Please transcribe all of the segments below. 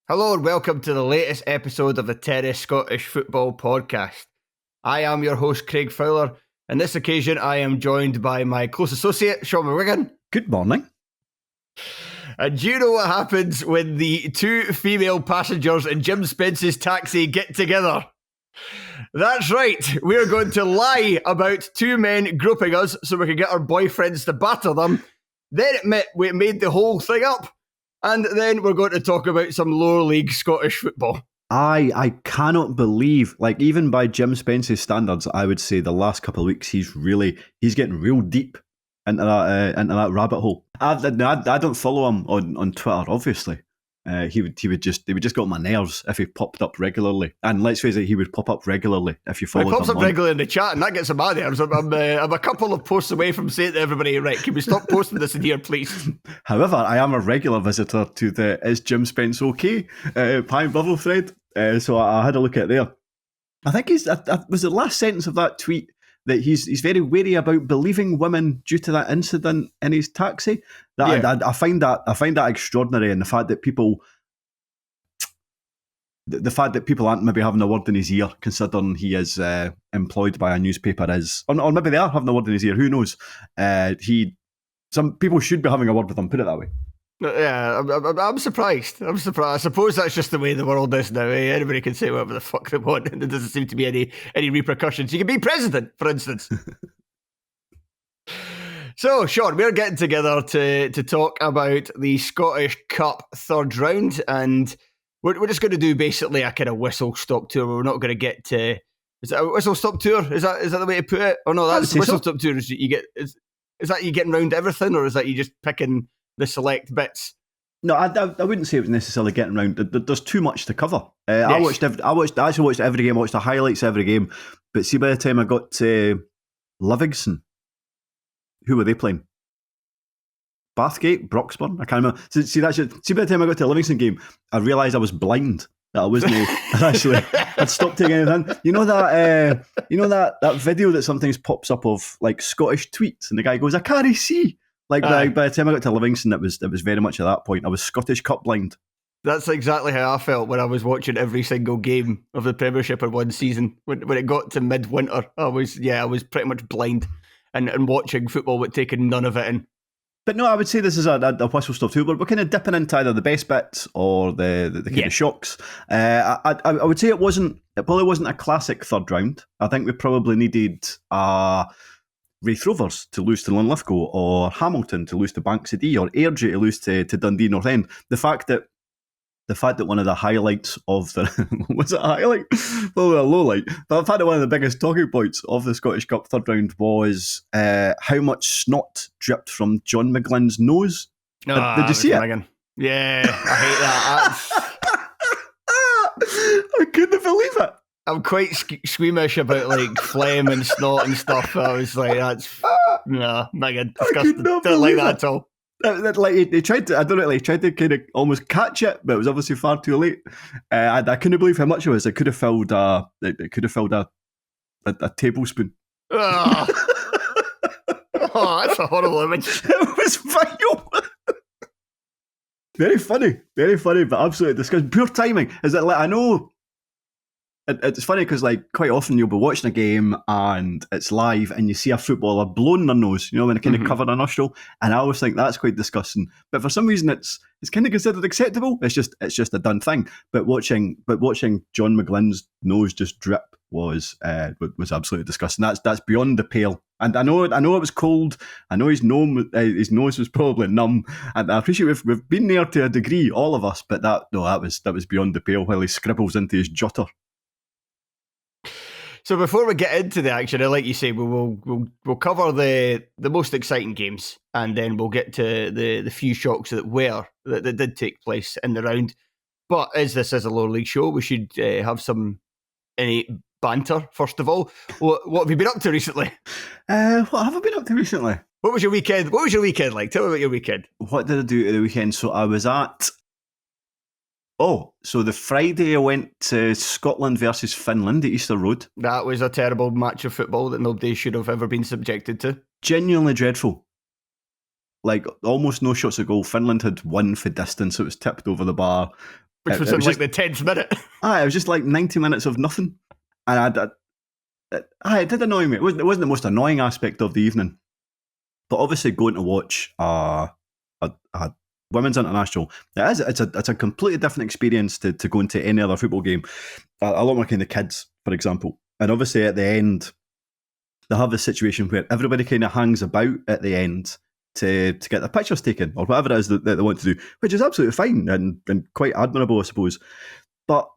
Hello and welcome to the latest episode of the Terrace Scottish Football Podcast. I am your host, Craig Fowler, and this occasion I am joined by my close associate, Shaughan McGuigan. Good morning. And do you know what happens when the two female passengers in Jim Spence's taxi get together? That's right, we're going to lie about two men groping us so we can get our boyfriends to batter them, then admit we made the whole thing up. And then we're going to talk about some lower league Scottish football. I cannot believe, even by Jim Spence's standards, I would say the last couple of weeks he's getting real deep into that rabbit hole. I don't follow him on Twitter, obviously. He would just get on my nerves if he popped up regularly. And let's face it, he would pop up regularly if you follow him. He pops up regularly in the chat, and that gets him my nerves. I'm a couple of posts away from saying to everybody, right, can we stop posting this in here, please? However, I am a regular visitor to the Is Jim Spence OK Pie and Bubble thread. So I had a look at it there. I think was the last sentence of that tweet that he's very wary about believing women due to that incident in his taxi. I find that extraordinary, and the fact that people aren't maybe having a word in his ear, considering he is employed by a newspaper, or maybe they are having a word in his ear. Who knows? Some people should be having a word with him. Put it that way. Yeah, I'm surprised. I suppose that's just the way the world is now. Anybody can say whatever the fuck they want, and there doesn't seem to be any repercussions. You can be president, for instance. So, Shaughan, we're getting together to talk about the Scottish Cup third round, and we're just going to do basically a kind of whistle-stop tour. We're not going to get to... Is it a whistle-stop tour? Is that the way to put it? Or no, that's whistle-stop tour. Is that you getting round everything, or is that you just picking the select bits? No, I wouldn't say it was necessarily getting around. There's too much to cover. Yes. I actually watched every game, watched the highlights of every game. But see, by the time I got to Livingston, who were they playing? Bathgate, Broxburn, I can't remember. See, by the time I got to the Livingston game, I realised I was blind. That I wasn't actually. I'd stopped taking anything. You know that video that sometimes pops up of Scottish tweets, and the guy goes, "I can't see." By the time I got to Livingston, it was very much at that point. I was Scottish Cup blind. That's exactly how I felt when I was watching every single game of the Premiership in one season. When it got to midwinter, I was pretty much blind and watching football but taking none of it in. But no, I would say this is a whistle stop too. But we're kind of dipping into either the best bits or the kind of shocks. I would say it probably wasn't a classic third round. I think we probably needed Raith Rovers to lose to Linlithgow, or Hamilton to lose to Banks of Dee, or Airdrie to lose to Dundee North End. The fact that one of the highlights of the was it a highlight? Well, a low light. But the fact that one of the biggest talking points of the Scottish Cup third round was how much snot dripped from John McGlynn's nose. Did you see it? Megan. Yeah, I hate that. I couldn't believe it. I'm quite squeamish about phlegm and snot and stuff. I was like, Megan, disgusting. Don't like that at all. He tried to kind of almost catch it, but it was obviously far too late. I couldn't believe how much it was. It could have filled a tablespoon. Oh, that's a horrible image. It was vile. Very funny, but absolutely disgusting. Pure timing. Is that I know. It's funny because quite often you'll be watching a game and it's live and you see a footballer blowing their nose, when they kind of cover a nostril, and I always think that's quite disgusting. But for some reason it's kind of considered acceptable. It's just a done thing. But watching John McGlynn's nose just drip was absolutely disgusting. That's beyond the pale. And I know it was cold. I know his nose was probably numb, and I appreciate we've been there to a degree, all of us. But that was beyond the pale while he scribbles into his jotter. So before we get into the action, like you say, we'll cover the most exciting games, and then we'll get to the few shocks that did take place in the round. But as this is a lower league show, we should have any banter first of all. What have you been up to recently? What have I been up to recently? What was your weekend? What was your weekend like? Tell me about your weekend. What did I do at the weekend? So I was at. So the Friday I went to Scotland versus Finland at Easter Road. That was a terrible match of football that nobody should have ever been subjected to. Genuinely dreadful. Almost no shots a goal. Finland had won for distance. It was tipped over the bar. Which was in like the 10th minute. It was just like 90 minutes of nothing. And it did annoy me. It wasn't the most annoying aspect of the evening. But obviously going to watch a women's international, it's a completely different experience to go into any other football game. A lot more kind of kids, for example. And obviously at the end, they have this situation where everybody kind of hangs about at the end to get their pictures taken or whatever it is that they want to do, which is absolutely fine and quite admirable, I suppose. But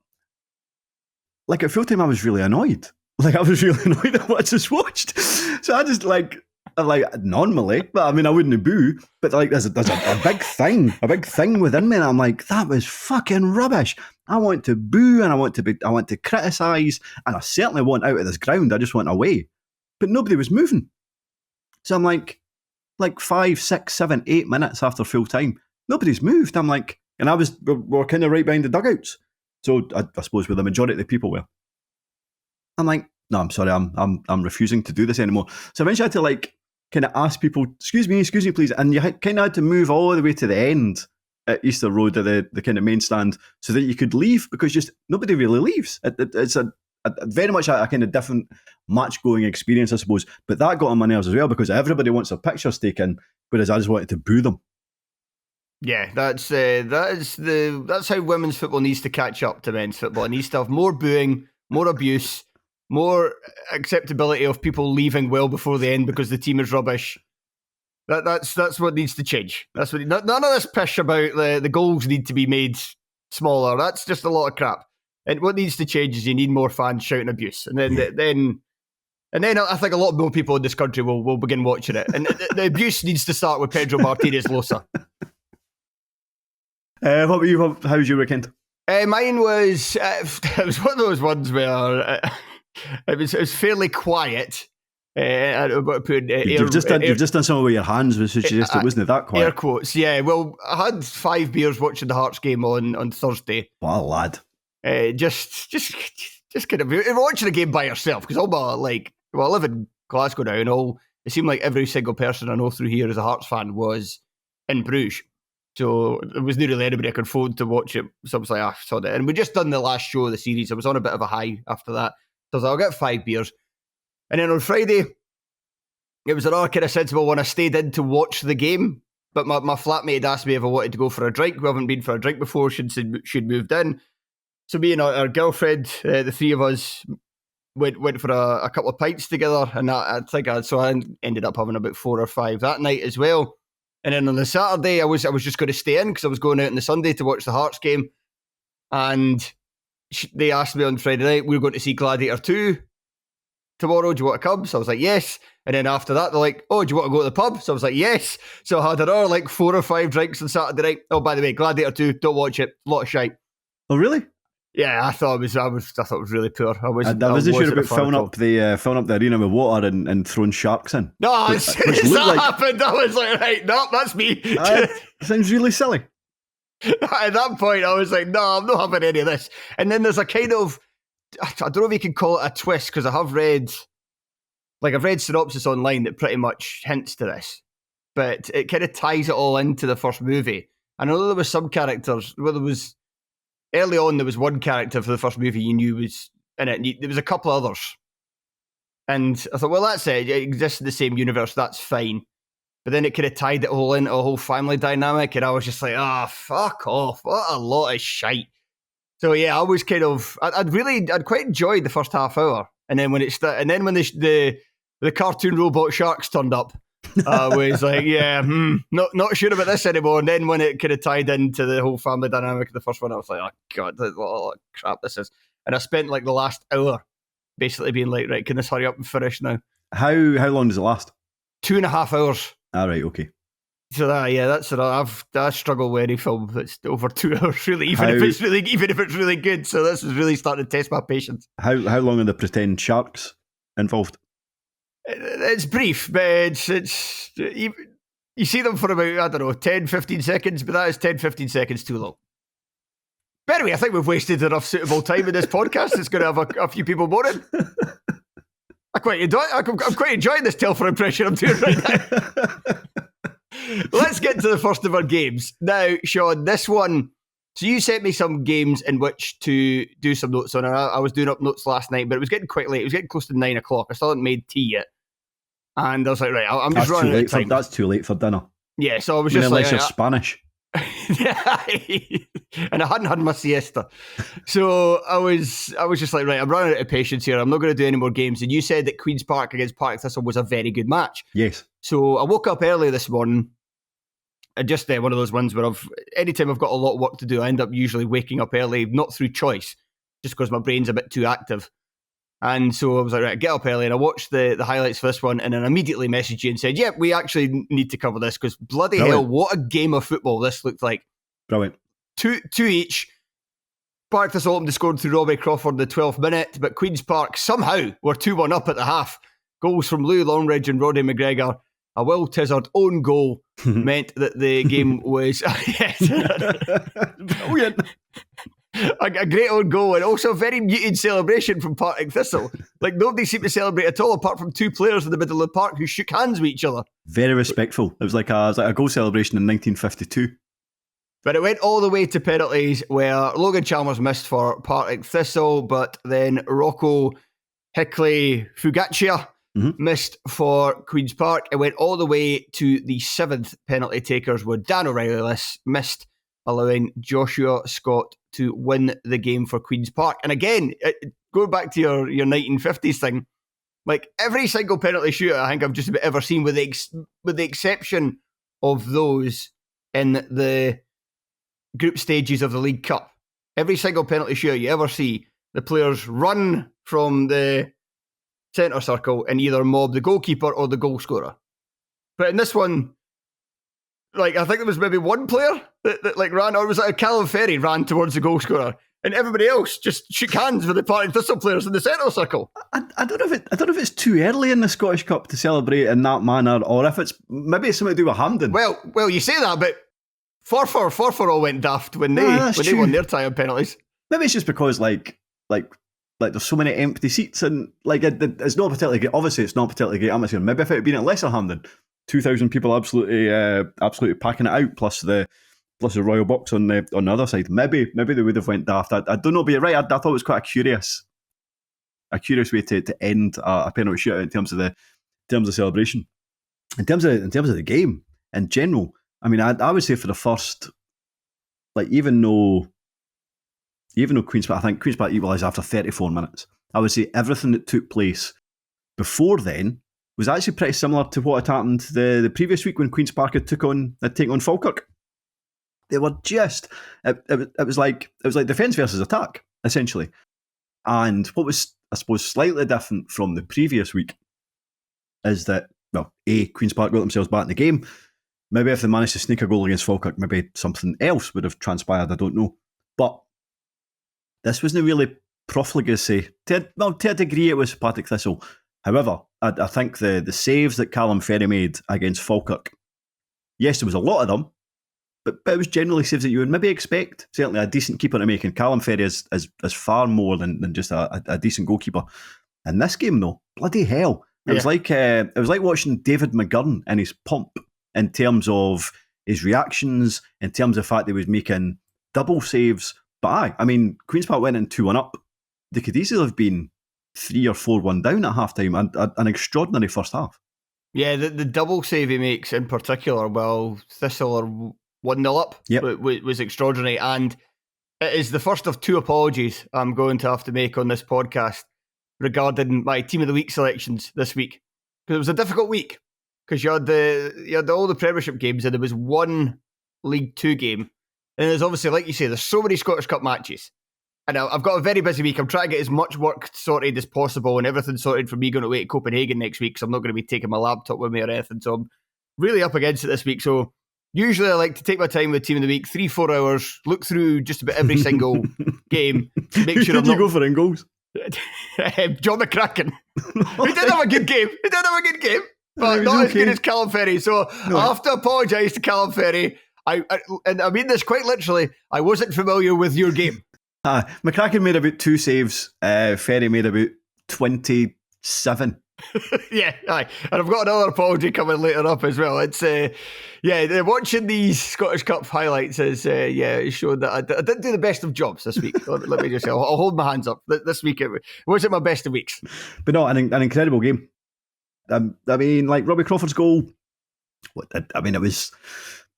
like at full time, I was really annoyed. Like I was really annoyed at what I just watched. So I just like normally, but I mean, I wouldn't boo, but like there's a big thing within me, and I'm like, that was fucking rubbish. I want to boo and I want to criticise, and I certainly want out of this ground. I just want away, but nobody was moving. So I'm like 5, 6, 7, 8 minutes after full time, nobody's moved. I'm like, and we're kind of right behind the dugouts. So I suppose where the majority of the people were. I'm like, no, I'm sorry, I'm refusing to do this anymore. So eventually I had to like kind of ask people, excuse me, please. And you kind of had to move all the way to the end at Easter Road, at the kind of main stand, so that you could leave, because just nobody really leaves. It's a very much a kind of different match-going experience, I suppose. But that got on my nerves as well, because everybody wants their pictures taken, whereas I just wanted to boo them. Yeah, that's how women's football needs to catch up to men's football. It needs to have more booing, more abuse, more acceptability of people leaving well before the end because the team is rubbish. That's what needs to change. That's what none of this pish about the goals need to be made smaller. That's just a lot of crap. And what needs to change is you need more fans shouting abuse, and then I think a lot more people in this country will begin watching it. And the abuse needs to start with Pedro Martinez Losa. What about you? How was your weekend? Mine was it was one of those ones where it was fairly quiet. You've just done something with your hands, which suggests it wasn't that quiet. Air quotes, yeah. Well, I had 5 beers watching the Hearts game on Thursday. What a lad! Just kind of watching a game by yourself, because all my I live in Glasgow now, and it seemed like every single person I know through here as a Hearts fan was in Bruges. So there was not really anybody I could phone to watch it. So I was like, I saw that. And we just done the last show of the series. I was on a bit of a high after that. So I was like, I'll get 5 beers. And then on Friday, it was another kind of sensible one. I stayed in to watch the game, but my flatmate had asked me if I wanted to go for a drink. We haven't been for a drink before. She'd moved in. So me and our girlfriend, the 3 of us, went for a couple of pints together. And I ended up having about 4 or 5 that night as well. And then on the Saturday, I was just going to stay in because I was going out on the Sunday to watch the Hearts game. And they asked me on Friday night, we're going to see Gladiator 2 tomorrow. Do you want to come? So I was like, yes. And then after that, they're like, oh, do you want to go to the pub? So I was like, yes. So I had another 4 or 5 drinks on Saturday night. Oh, by the way, Gladiator 2, don't watch it. A lot of shite. Oh, really? Yeah, I thought it was really poor. I wasn't sure about filling up the arena with water and throwing sharks in. No, as soon as that happened, I was like, right, no, that's me. Sounds really silly. At that point, I was like, no, I'm not having any of this. And then there's a kind of, I don't know if you can call it a twist, because I've read synopsis online that pretty much hints to this, but it kind of ties it all into the first movie. I know there was some characters, early on, there was one character for the first movie you knew was in it. There was a couple of others. And I thought, well, that's it. It exists in the same universe. That's fine. But then it kind of tied it all into a whole family dynamic. And I was just like, fuck off. What a lot of shite. So, yeah, I was kind of... I'd quite enjoyed the first half hour. And then when the cartoon robot sharks turned up, I was like, not sure about this anymore. And then when it kind of tied into the whole family dynamic of the first one, I was like, oh God, what crap this is. And I spent the last hour basically being like, right, can this hurry up and finish now? How long does it last? 2.5 hours. All right, okay. So that's it. I struggle with any film that's over 2 hours, really, even if it's really good. So this is really starting to test my patience. How long are the pretend sharks involved? It's brief, but it's you see them for about, 10, 15 seconds, but that is 10, 15 seconds too long. But anyway, I think we've wasted enough suitable time in this podcast. It's going to have a few people moaning. I'm quite enjoying this Telfer impression I'm doing right now. Let's get to the first of our games. Now, Shaughan, this one, So you sent me some games in which to do some notes on, and I was doing up notes last night, but it was getting quite late. It was getting close to 9 o'clock. I still hadn't made tea yet. And I was like, right, I'm just running out of time. That's too late for dinner. Yeah, so I was just unless like... you're Spanish. And I hadn't had my siesta. So I was just like, right, I'm running out of patience here. I'm not going to do any more games. And you said that Queen's Park against Partick Thistle was a very good match. Yes. So I woke up early this morning. And just one of those ones where anytime I've got a lot of work to do, I end up usually waking up early, not through choice, just because my brain's a bit too active. And so I was like, right, get up early, and I watched the highlights for this one, and then immediately messaged you and said, yeah, we actually need to cover this, because bloody hell, what a game of football this looked like. Brilliant. Two each. Partick Thistle opened to scored through Robbie Crawford in the 12th minute, but Queen's Park somehow were 2-1 up at the half. Goals from Lou Longridge and Roddy McGregor. A Will Tizard own goal meant that the game was brilliant. A great own goal, and also a very muted celebration from Partick Thistle. Like, nobody seemed to celebrate at all, apart from two players in the middle of the park who shook hands with each other. Very respectful. It was like a goal celebration in 1952. But it went all the way to penalties, where Logan Chalmers missed for Partick Thistle, but then Rocco Hickley Fugaccia missed for Queen's Park. It went all the way to the 7th penalty takers, where Dan O'Reilly missed, allowing Joshua Scott to win the game for Queen's Park. And again, going back to your 1950s thing, like every single penalty shootout I think I've just about ever seen, with the exception of those in the group stages of the League Cup. Every single penalty shootout you ever see, the players run from the centre circle and either mob the goalkeeper or the goal scorer. But in this one, like, I think there was maybe one player that like ran, or was it Callum Ferry ran towards the goal scorer, and everybody else just shook hands with the Partick Thistle players in the centre circle. I don't know if it's too early in the Scottish Cup to celebrate in that manner, or if it's maybe something to do with Hampden. Well, you say that, but Forfar all went daft when they won their tie on penalties. Maybe it's just because like there's so many empty seats, and like it's not particularly great. Obviously, it's not particularly great atmosphere. Maybe if it had been at lesser Hampden, 2,000 people absolutely packing it out, plus the Royal Box on the other side. Maybe they would have went daft. I don't know, but you're right. I thought it was quite a curious way to end a penalty shootout in terms of celebration. In terms of the game in general, I mean, I would say for the first, like, even though Queen's Park, I think Queen's Park equalised after 34 minutes, I would say everything that took place before then was actually pretty similar to what had happened the previous week when Queen's Park had taken on Falkirk. They were just it was like defence versus attack, essentially. And what was, I suppose, slightly different from the previous week is that, well, Queen's Park got themselves back in the game. Maybe if they managed to sneak a goal against Falkirk, maybe something else would have transpired, I don't know. But this wasn't really profligacy. To a degree, it was Partick Thistle. However, I think the saves that Callum Ferry made against Falkirk, yes, there was a lot of them, but it was generally saves that you would maybe expect, certainly a decent keeper to make, and Callum Ferry is far more than just a decent goalkeeper. In this game, though, bloody hell, it was like watching David McGurn in his pomp, in terms of his reactions, in terms of the fact that he was making double saves. But I mean, Queen's Park went in 2-1 up. They could easily have been 3 or 4-1 down at half-time. An extraordinary first half. Yeah, the double save he makes in particular, while Thistle are 1-0 up, was extraordinary. And it is the first of 2 apologies I'm going to have to make on this podcast regarding my Team of the Week selections this week. Because it was a difficult week. Because you had all the Premiership games, and there was one League 2 game. And there's obviously, like you say, there's so many Scottish Cup matches. And I've got a very busy week. I'm trying to get as much work sorted as possible, and everything sorted for me going away to Copenhagen next week, so I'm not going to be taking my laptop with me or anything. So I'm really up against it this week. So usually I like to take my time with Team of the Week, 3-4 hours, look through just about every single game. Make sure you go for in goals? John McCracken. He did have a good game. But not as good as Callum Ferry. So I have to apologise to Callum Ferry. And I mean this quite literally. I wasn't familiar with your game. McCracken made about 2 saves. Ferry made about 27. Yeah, aye. And I've got another apology coming later up as well. It's watching these Scottish Cup highlights is it showed that I didn't do the best of jobs this week. Let me just say, I'll hold my hands up. This week it wasn't my best of weeks. But no, an incredible game. I mean, like Robbie Crawford's goal.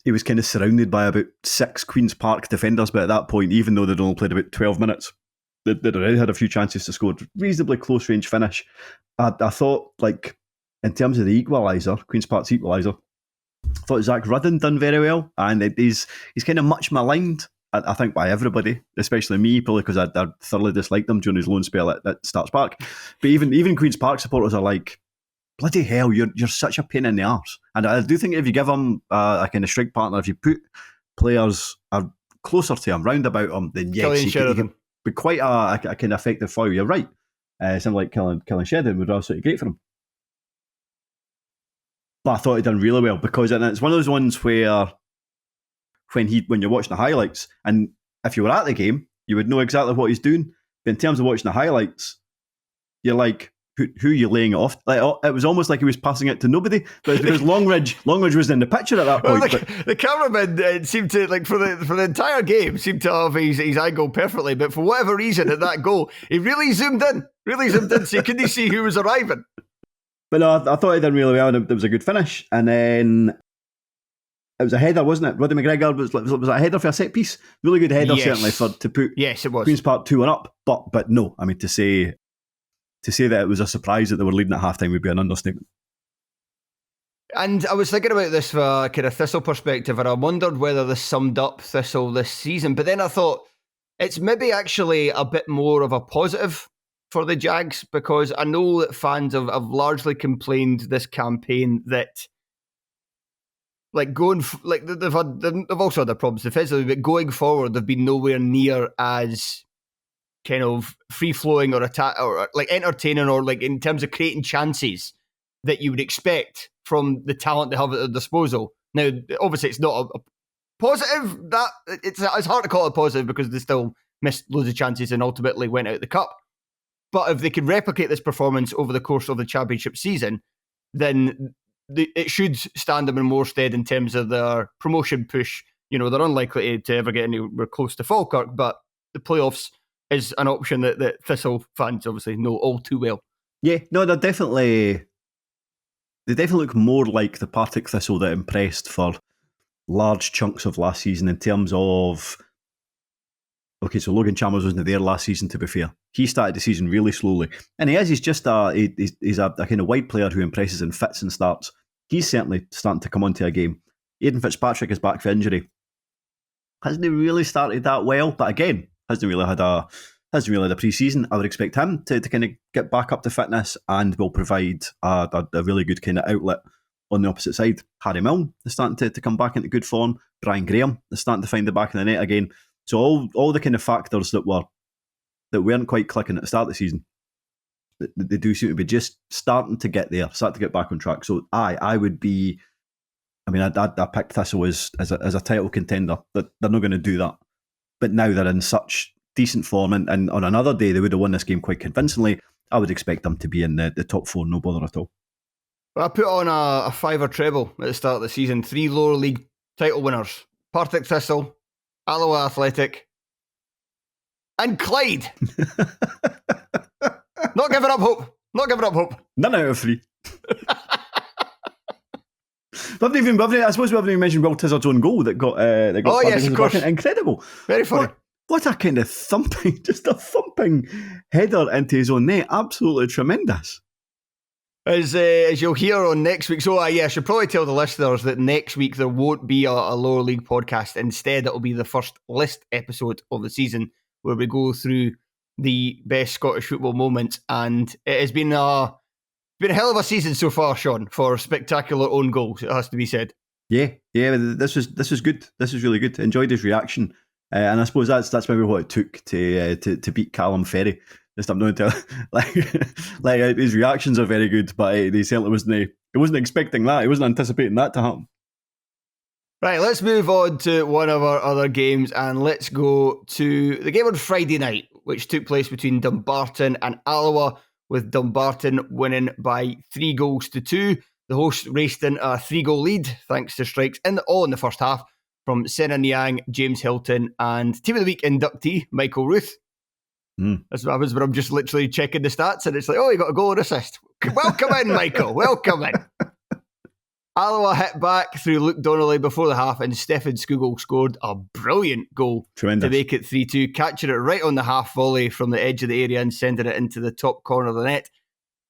He was kind of surrounded by about 6 Queen's Park defenders, but at that point, even though they'd only played about 12 minutes, they'd already had a few chances to score. Reasonably close range finish. I thought, like, in terms of the equaliser, Queen's Park's equaliser, I thought Zach Rudden done very well, and he's kind of much maligned, I think, by everybody, especially me, probably because I thoroughly disliked him during his loan spell at Starts Park. But even Queen's Park supporters are like, bloody hell, you're such a pain in the arse. And I do think if you give him a kind of strike partner, if you put players closer to him, round about him, then yes, he can be quite a kind of effective foil. You're right. Something like Killing Shedden would be absolutely great for him. But I thought he'd done really well, because it's one of those ones where when you're watching the highlights, and if you were at the game, you would know exactly what he's doing. But in terms of watching the highlights, you're like, who are you laying it off? Like, it was almost like he was passing it to nobody, but it's because Longridge was in the picture at that point. Well, the cameraman seemed to, like, for the entire game, seemed to have his angle perfectly, but for whatever reason at that goal, he really zoomed in, so you couldn't see who was arriving. But no, I thought he did really well, and it was a good finish. And then it was a header, wasn't it? Roddy McGregor was a header for a set piece. Really good header, certainly, to put it was. Queen's Park 2-1 up. But no, I mean, to say that it was a surprise that they were leading at halftime would be an understatement. And I was thinking about this from a kind of Thistle perspective, and I wondered whether this summed up Thistle this season. But then I thought it's maybe actually a bit more of a positive for the Jags, because I know that fans have largely complained this campaign that, like, they've also had their problems defensively, but going forward they've been nowhere near as kind of free-flowing or attack or like entertaining, or like in terms of creating chances that you would expect from the talent they have at their disposal. Now, obviously, it's not a positive. That it's hard to call it positive because they still missed loads of chances and ultimately went out of the cup. But if they can replicate this performance over the course of the championship season, then it should stand them in more stead in terms of their promotion push. You know, they're unlikely to ever get anywhere close to Falkirk, but the playoffs is an option that Thistle fans obviously know all too well. Yeah, no, they definitely look more like the Partick Thistle that impressed for large chunks of last season in terms of... Okay, so Logan Chalmers wasn't there last season, to be fair. He started the season really slowly. And he's just he's a kind of wide player who impresses in fits and starts. He's certainly starting to come onto a game. Aidan Fitzpatrick is back for injury. Hasn't he really started that well? But again, hasn't really had a pre-season. I would expect him to kind of get back up to fitness and will provide a really good kind of outlet on the opposite side. Harry Milne is starting to come back into good form. Brian Graham is starting to find the back of the net again. So all the kind of factors that weren't quite clicking at the start of the season, they do seem to be just starting to get there, start to get back on track. So I would be, I mean, I picked Thistle as a title contender. That they're not going to do that. But now they're in such decent form, and on another day they would have won this game quite convincingly. I would expect them to be in the top 4, no bother at all. Well, I put on a 5-er treble at the start of the season. 3 lower league title winners: Partick Thistle, Alloa Athletic, and Clyde. Not giving up hope. None out of 3. I suppose we haven't even mentioned Will Tizard's own goal that got oh yes, of course. Incredible. Very funny. What a kind of thumping, just a thumping header into his own net. Absolutely tremendous. As you'll hear on next week. So I should probably tell the listeners that next week there won't be a lower league podcast. Instead, it'll be the first list episode of the season where we go through the best Scottish football moments. And it has been a hell of a season so far, Shaughan, for spectacular own goals, it has to be said. Yeah, this was good. This was really good. Enjoyed his reaction. And I suppose that's maybe what it took to beat Callum Ferry. Just I'm not to like his reactions are very good, but he certainly wasn't expecting that. He wasn't anticipating that to happen. Right, let's move on to one of our other games, and let's go to the game on Friday night, which took place between Dumbarton and Alloa, with Dumbarton winning by 3-2. The hosts raced in a 3-goal lead thanks to strikes in the first half from Senna Niang, James Hilton, and Team of the Week inductee Michael Ruth. That's what happens when I'm just literally checking the stats and it's like, oh, you got a goal and assist. Welcome in, Michael. Welcome in. Alloa hit back through Luke Donnelly before the half, and Stefan Skugel scored a brilliant goal to make it 3-2, catching it right on the half volley from the edge of the area and sending it into the top corner of the net.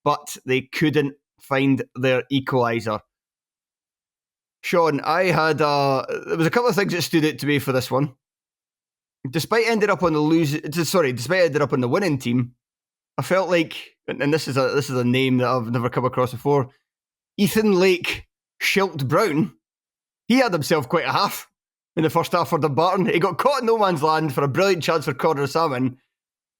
But they couldn't find their equaliser. Shaughan, there was a couple of things that stood out to me for this one. Despite ended up on the winning team, I felt like, and this is a name that I've never come across before, Ethan Lake Schilt Brown, he had himself quite a half in the first half for Dumbarton. He got caught in no man's land for a brilliant chance for corner salmon.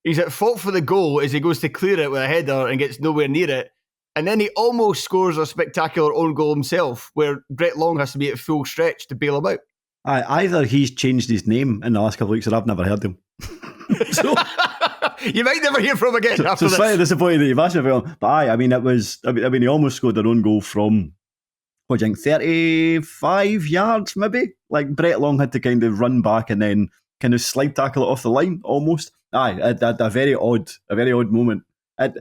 He's at fault for the goal as he goes to clear it with a header and gets nowhere near it. And then he almost scores a spectacular own goal himself, where Brett Long has to be at full stretch to bail him out. Either he's changed his name in the last couple of weeks, or I've never heard him. So you might never hear from him again after this. It's slightly disappointing that you've asked me about him. But he almost scored an own goal from, 35 yards maybe? Like Brett Long had to kind of run back and then kind of slide tackle it off the line almost. A very odd moment. I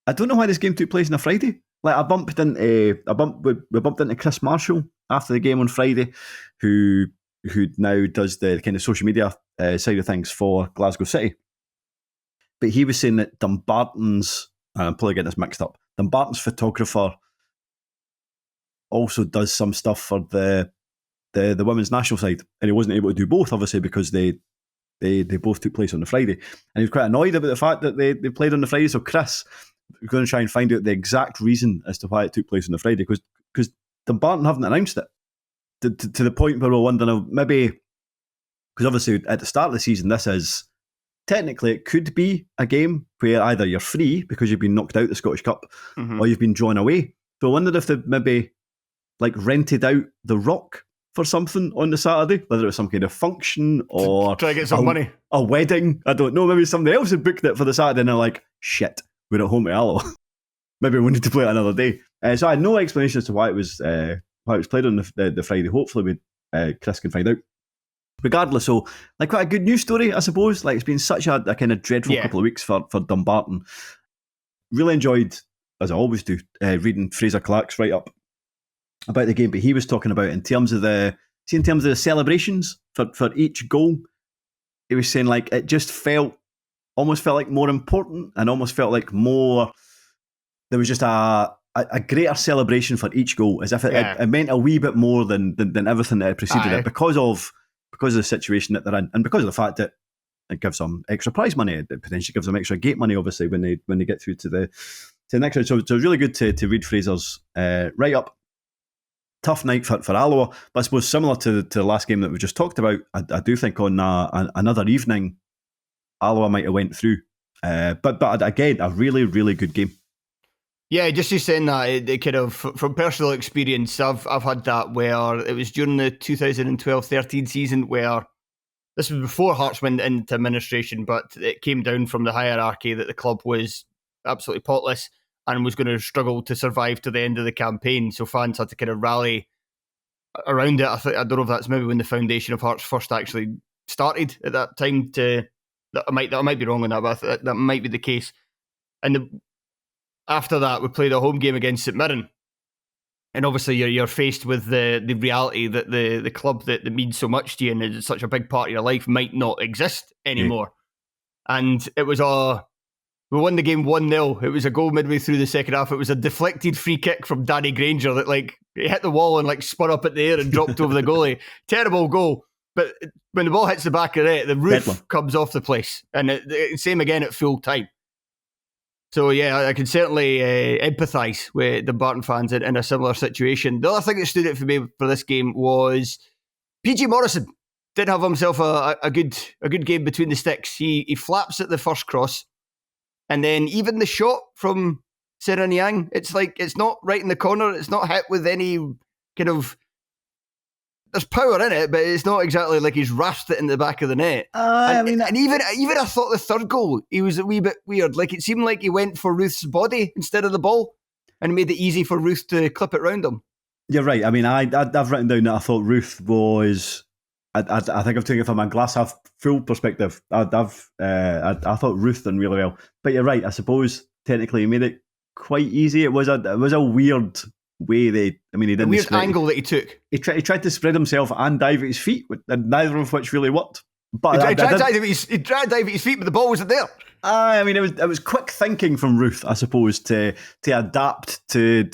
don't know why this game took place on a Friday. Like we bumped into Chris Marshall after the game on Friday, who now does the kind of social media side of things for Glasgow City. But he was saying that Dumbarton's, I'm probably getting this mixed up, Dumbarton's photographer also does some stuff for the women's national side, and he wasn't able to do both, obviously, because they both took place on the Friday. And he was quite annoyed about the fact that they played on the Friday. So Chris was going to try and find out the exact reason as to why it took place on the Friday, because Dumbarton haven't announced it to the point where we're wondering, maybe, because obviously at the start of the season, this is technically, it could be a game where either you're free because you've been knocked out the Scottish Cup, or you've been drawn away. So I wondered if they maybe rented out the Rock for something on the Saturday, whether it was some kind of function or try to get some money, a wedding. I don't know. Maybe somebody else had booked it for the Saturday, and they're like, "Shit, we're at home to Alloa. Maybe we need to play it another day." So I had no explanation as to why it was played on the Friday. Hopefully, Chris can find out. Regardless, so quite a good news story, I suppose. It's been such a kind of dreadful couple of weeks for Dumbarton. Really enjoyed, as I always do, reading Fraser Clark's write-up about the game. But he was talking about in terms of the celebrations for each goal. He was saying it just almost felt like more important, and almost felt like more. There was just a greater celebration for each goal, as if it meant a wee bit more than everything that had preceded it, because of the situation that they're in, and because of the fact that it gives them extra prize money, it potentially gives them extra gate money, obviously, when they get through to the next round. So it's really good to read Fraser's write-up. Tough night for Alloa, but I suppose similar to the last game that we just talked about, I do think on another evening, Alloa might have went through. But again, a really, really good game. Yeah, just you saying that, it kind of, from personal experience, I've had that where it was during the 2012-13 season where, this was before Hearts went into administration, but it came down from the hierarchy that the club was absolutely potless and was going to struggle to survive to the end of the campaign. So fans had to kind of rally around it. I don't know if that's maybe when the foundation of Hearts first actually started at that time. I might be wrong on that, but that might be the case. And after that, we played a home game against St Mirren. And obviously you're faced with the reality that the club that means so much to you and is such a big part of your life might not exist anymore. Yeah. And it was we won the game 1-0. It was a goal midway through the second half. It was a deflected free kick from Danny Granger that it hit the wall and spun up at the air and dropped over the goalie. Terrible goal. But when the ball hits the back of the net, the roof comes off the place. And same again at full time. So yeah, I can certainly empathise with the Dumbarton fans in a similar situation. The other thing that stood out for me for this game was PG Morrison did have himself a good game between the sticks. He flaps at the first cross, and then even the shot from Senna Niang, it's not right in the corner. It's not hit with any kind of there's power in it, but it's not exactly like he's rasped it in the back of the net. And even I thought the third goal, he was a wee bit weird. Like, it seemed like he went for Ruth's body instead of the ball and made it easy for Ruth to clip it round him. You're right. I mean, I've written down that I thought Ruth was. I think I've taken it from a glass half full perspective. I thought Ruth done really well, but you're right. I suppose technically he made it quite easy. It was a weird way he didn't. A weird angle that he took. He tried to spread himself and dive at his feet, and neither of which really worked. But he tried to dive at his feet, but the ball wasn't there. It was quick thinking from Ruth, I suppose, to adapt to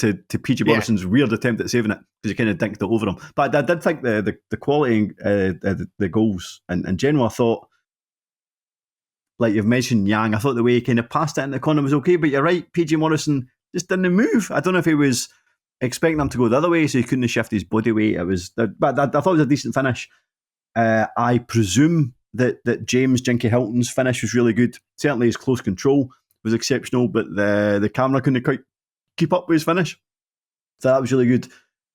PG Morrison's weird attempt at saving it, because he kind of dinked it over him. But I did think the quality, the goals, and in general, I thought, like you've mentioned, Yang, I thought the way he kind of passed it in the corner was okay. But you're right, PG Morrison just didn't move. I don't know if he was expecting him to go the other way, so he couldn't shift his body weight. But I thought it was a decent finish. I presume that James Jinky Hilton's finish was really good. Certainly his close control was exceptional, but the camera couldn't quite keep up with his finish. So that was really good.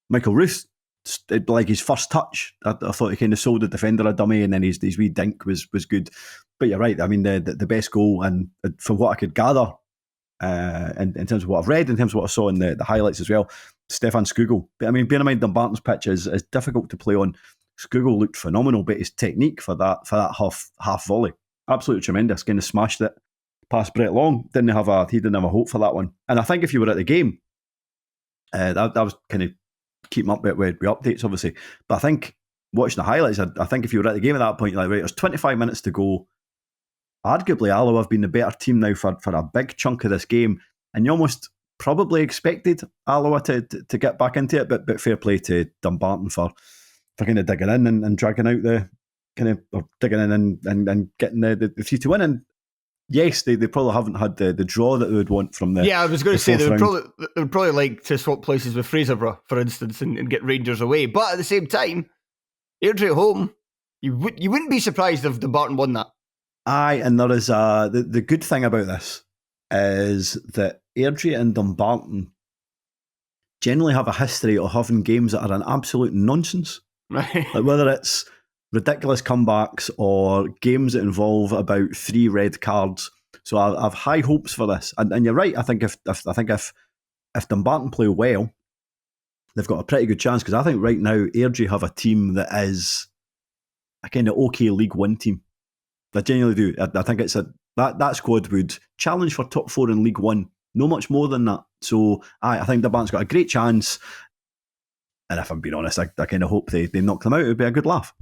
Michael Ruth, like his first touch, I thought he kind of sold the defender a dummy, and then his wee dink was good. But you're right, I mean, the best goal, and from what I could gather, in terms of what I've read, in terms of what I saw in the highlights as well, Stefan Skugel. But I mean, bear in mind, Dumbarton's pitch is difficult to play on. Skugel looked phenomenal, but his technique for that half volley, absolutely tremendous. Kind of smashed it past Brett Long. He didn't have a hope for that one. And I think if you were at the game, that was kind of keeping up with updates, obviously. But I think watching the highlights, I think if you were at the game at that point, you're like, right, there's 25 minutes to go. Arguably, Alloa have been the better team now for a big chunk of this game, and you almost probably expected Alloa to get back into it. But fair play to Dumbarton for kind of digging in and dragging out digging in and getting the 3-2 win. And yes, they probably haven't had the draw that they would want from the. Yeah, I was going to say they would probably like to swap places with Fraserburgh, for instance, and get Rangers away. But at the same time, Airdrie at home, you wouldn't be surprised if Dumbarton won that. Aye, and there is the good thing about this is that Airdrie and Dumbarton generally have a history of having games that are an absolute nonsense. Like whether it's ridiculous comebacks or games that involve about 3 red cards. So I've high hopes for this. And you're right, I think if Dumbarton play well, they've got a pretty good chance, because I think right now Airdrie have a team that is a kind of okay League One team. I genuinely do. I think it's that squad would challenge for top 4 in League One. No much more than that. So I think Dumbarton's got a great chance. And if I'm being honest, I kind of hope they knock them out. It would be a good laugh.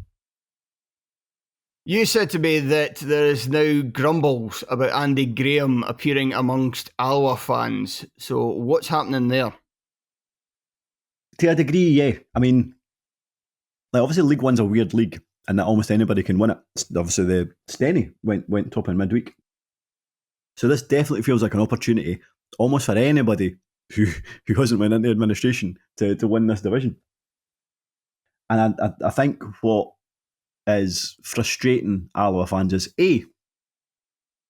You said to me that there is now grumbles about Andy Graham appearing amongst Alloa fans. So what's happening there? To a degree, yeah. I mean, like obviously League One's a weird league, and that almost anybody can win it. Obviously the Stenny went top in midweek. So this definitely feels like an opportunity almost for anybody who hasn't went into administration to win this division. And I think what is frustrating Alloa fans is, A,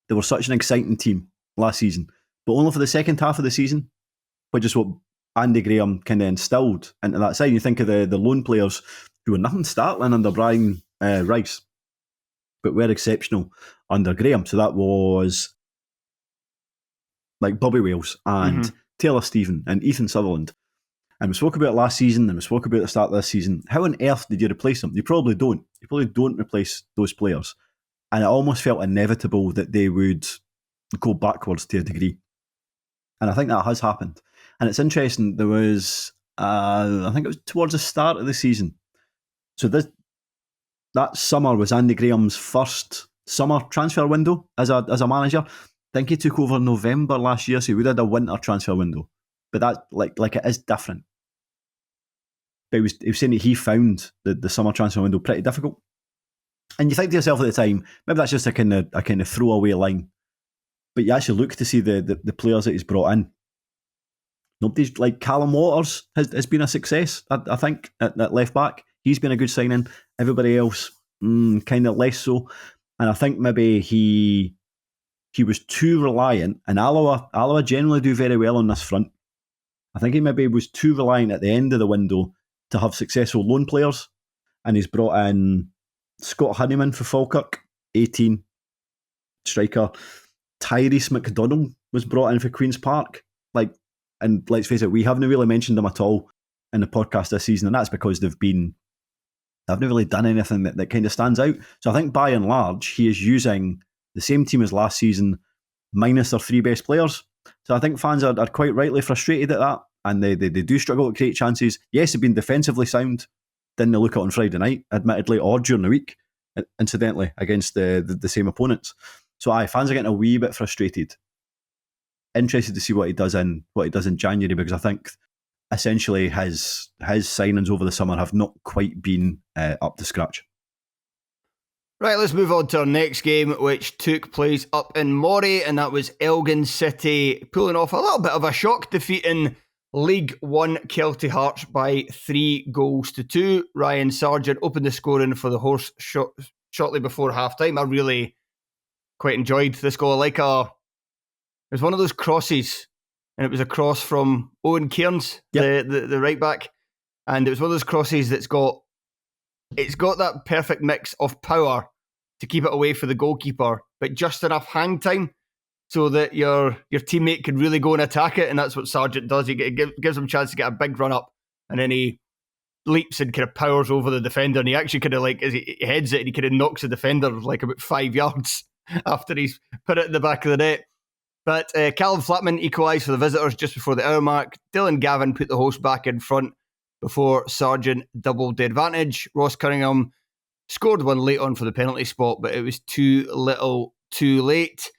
they were such an exciting team last season, but only for the second half of the season, which is what Andy Graham kind of instilled into that side. You think of the loan players who were nothing startling under Brian Rice, but were exceptional under Graham. So that was like Bobby Wales and Taylor Stephen and Ethan Sutherland. And we spoke about it last season, and we spoke about it at the start of this season. How on earth did you replace them? You probably don't. You probably don't replace those players. And it almost felt inevitable that they would go backwards to a degree. And I think that has happened. And it's interesting, there was, I think it was towards the start of the season. So that summer was Andy Graham's first summer transfer window as a manager. I think he took over November last year, so he would have had a winter transfer window. But that, like it is different. But he was saying that he found the summer transfer window pretty difficult. And you think to yourself at the time, maybe that's just a kind of throwaway line. But you actually look to see the players that he's brought in. Nobody's like Callum Waters has been a success, I think, at left back. He's been a good signing. Everybody else, kind of less so. And I think maybe he was too reliant, and Alloa generally do very well on this front. I think he maybe was too reliant at the end of the window to have successful loan players and he's brought in Scott Honeyman for Falkirk, 18, striker. Tyrese McDonald was brought in for Queen's Park. And let's face it, we haven't really mentioned them at all in the podcast this season, and that's because they've not really done anything that kind of stands out. So I think by and large, he is using the same team as last season, minus their 3 best players. So I think fans are quite rightly frustrated at that, and they do struggle to create chances. Yes, they've been defensively sound. Didn't they look at on Friday night, admittedly, or during the week, incidentally, against the same opponents. So fans are getting a wee bit frustrated. Interested to see what he does in January, because I think essentially his signings over the summer have not quite been up to scratch. Right, let's move on to our next game, which took place up in Moray, and that was Elgin City pulling off a little bit of a shock, defeating League One Kelty Hearts by 3-2. Ryan Sargent opened the scoring for the Horse shortly before half-time. I really quite enjoyed this goal. It was one of those crosses, and it was a cross from Owen Cairns, the right back, and it was one of those crosses that's got that perfect mix of power to keep it away for the goalkeeper, but just enough hang time so that your teammate can really go and attack it, and that's what Sargent does. He gives him a chance to get a big run up, and then he leaps and kind of powers over the defender, and he actually kind of as he heads it, and he kind of knocks the defender about 5 yards after he's put it in the back of the net. But Callum Flatman equalised for the visitors just before the hour mark. Dylan Gavin put the host back in front before Sargent doubled the advantage. Ross Cunningham scored one late on for the penalty spot, but it was too little too late.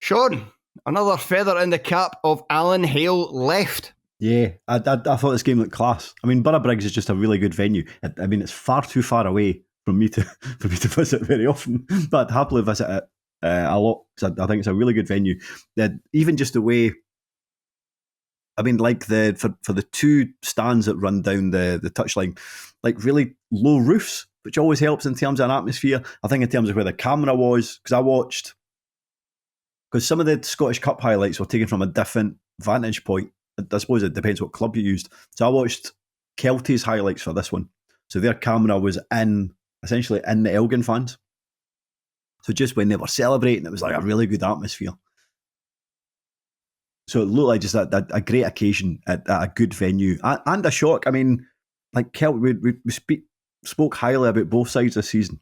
Shaughan, another feather in the cap of Alan Hale left. Yeah, I thought this game looked class. I mean, Borough Briggs is just a really good venue. I mean, it's far too far away for me to visit very often, but I'd happily visit it a lot, because I think it's a really good venue. Even just the way, I mean, for the 2 stands that run down the touchline, really low roofs, which always helps in terms of an atmosphere. I think in terms of where the camera was, because some of the Scottish Cup highlights were taken from a different vantage point. I suppose it depends what club you used. So I watched Kelty's highlights for this one. So their camera was essentially in the Elgin fans. So just when they were celebrating, it was a really good atmosphere. So it looked like just a great occasion at a good venue and a shock. I mean, Kelty, we spoke highly about both sides this season.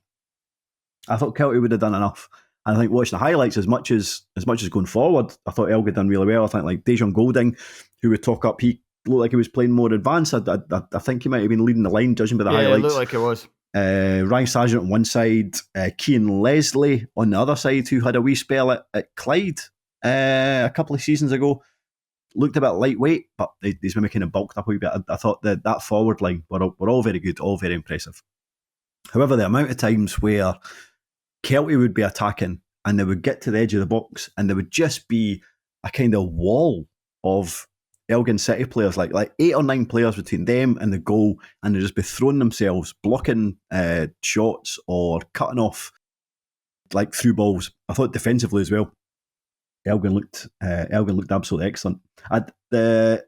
I thought Kelty would have done enough. And I think watching the highlights, as much as going forward, I thought Elgin done really well. I think Dejan Golding, who would talk up, he looked like he was playing more advanced. I think he might have been leading the line, judging by the highlights. Yeah, it looked like it was. Ryan Sargent on one side, Cian Leslie on the other side, who had a wee spell at Clyde a couple of seasons ago. Looked a bit lightweight, but he's maybe kind of bulked up a wee bit. I thought that forward line were all very good, all very impressive. However, the amount of times where Kelty would be attacking and they would get to the edge of the box and there would just be a kind of wall of Elgin City players, like 8 or 9 players between them and the goal, and they'd just be throwing themselves, blocking shots or cutting off through balls. I thought defensively as well, Elgin looked absolutely excellent. You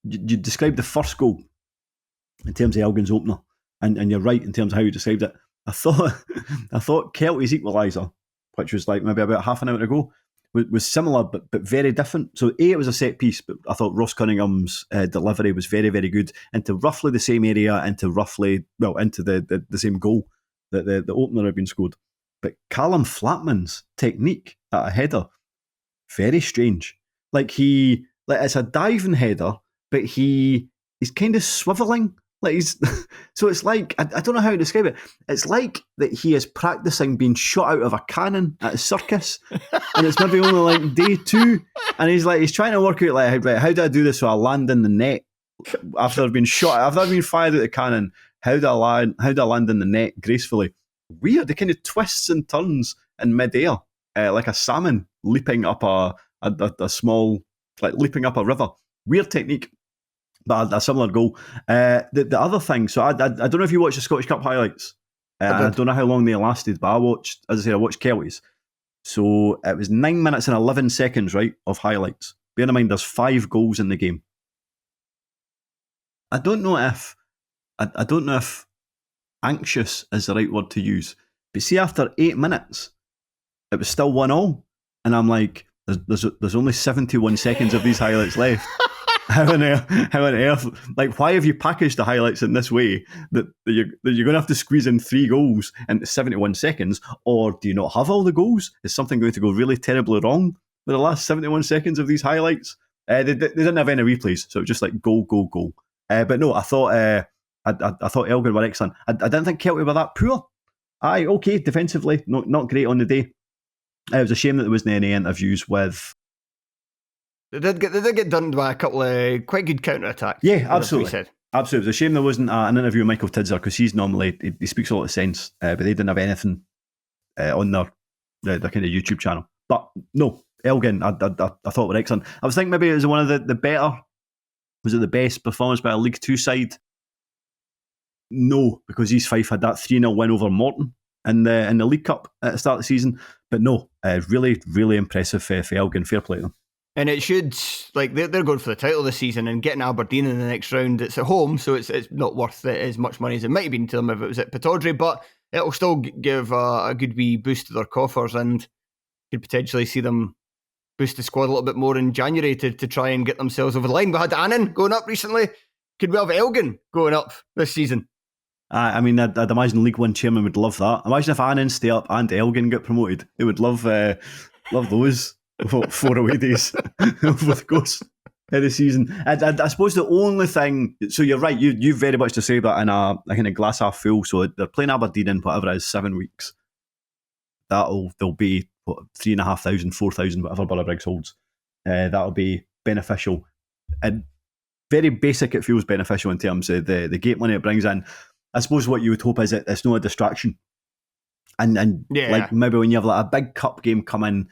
described the first goal in terms of Elgin's opener, and you're right in terms of how you described it. I thought Kelty's equaliser, which was maybe about half an hour ago, was similar but very different. So it was a set piece, but I thought Ross Cunningham's delivery was very, very good into roughly the same area, into the same goal that the opener had been scored. But Callum Flatman's technique at a header, very strange. It's a diving header, but he's kind of swivelling. So it's I don't know how to describe it. It's like that he is practicing being shot out of a cannon at a circus, and it's maybe only day 2, and he's trying to work out how do I do this so I land in the net after I've been fired out of the cannon? How do I land in the net gracefully? Weird, the kind of twists and turns in midair, like a salmon leaping up a small, leaping up a river. Weird technique. But a similar goal. The other thing, so I don't know if you watched the Scottish Cup highlights. I don't know how long they lasted, but I watched Kelty's. So it was 9 minutes and 11 seconds, right, of highlights. Bear in mind, there's 5 goals in the game. I don't know if I don't know if anxious is the right word to use, but see, after 8 minutes, it was still 1-1, and I'm like, there's only 71 seconds of these highlights left. How on earth? Like, why have you packaged the highlights in this way that you're going to have to squeeze in 3 goals in 71 seconds? Or do you not have all the goals? Is something going to go really terribly wrong with the last 71 seconds of these highlights? They didn't have any replays, so it was just like goal, goal, goal. But no, I thought I thought Elgin were excellent. I didn't think Kelty were that poor. Aye, okay, defensively, not great on the day. It was a shame that there wasn't any interviews with. They did get done by a couple of quite good counter-attacks. Yeah, absolutely. Absolutely. It was a shame there wasn't an interview with Michael Tidser, because he's normally, he speaks a lot of sense, but they didn't have anything on their kind of YouTube channel. But no, Elgin, I thought were excellent. I was thinking maybe it was one of the better, was it the best performance by a League Two side? No, because East Fife had that 3-0 win over Morton in the League Cup at the start of the season. But no, really, really impressive for Elgin. Fair play to them. And it should, like, they're going for the title this season, and getting Aberdeen in the next round, it's at home, so it's not worth as much money as it might have been to them if it was at Pittodrie, but it'll still give a good wee boost to their coffers, and could potentially see them boost the squad a little bit more in January to try and get themselves over the line. We had Annan going up recently. Could we have Elgin going up this season? I mean, I'd imagine League One chairman would love that. Imagine if Annan stay up and Elgin get promoted. They would love those 4 away days over the course of the season. I suppose the only thing, so you're right, you've very much to say that in a kind of glass half full. So they're playing Aberdeen in whatever it is, 7 weeks. There'll be 3,500, 4,000, whatever Borough holds. That'll be beneficial. And very basic, it feels beneficial in terms of the gate money it brings in. I suppose what you would hope is that it's not a distraction. And yeah, like maybe when you have like a big cup game come in,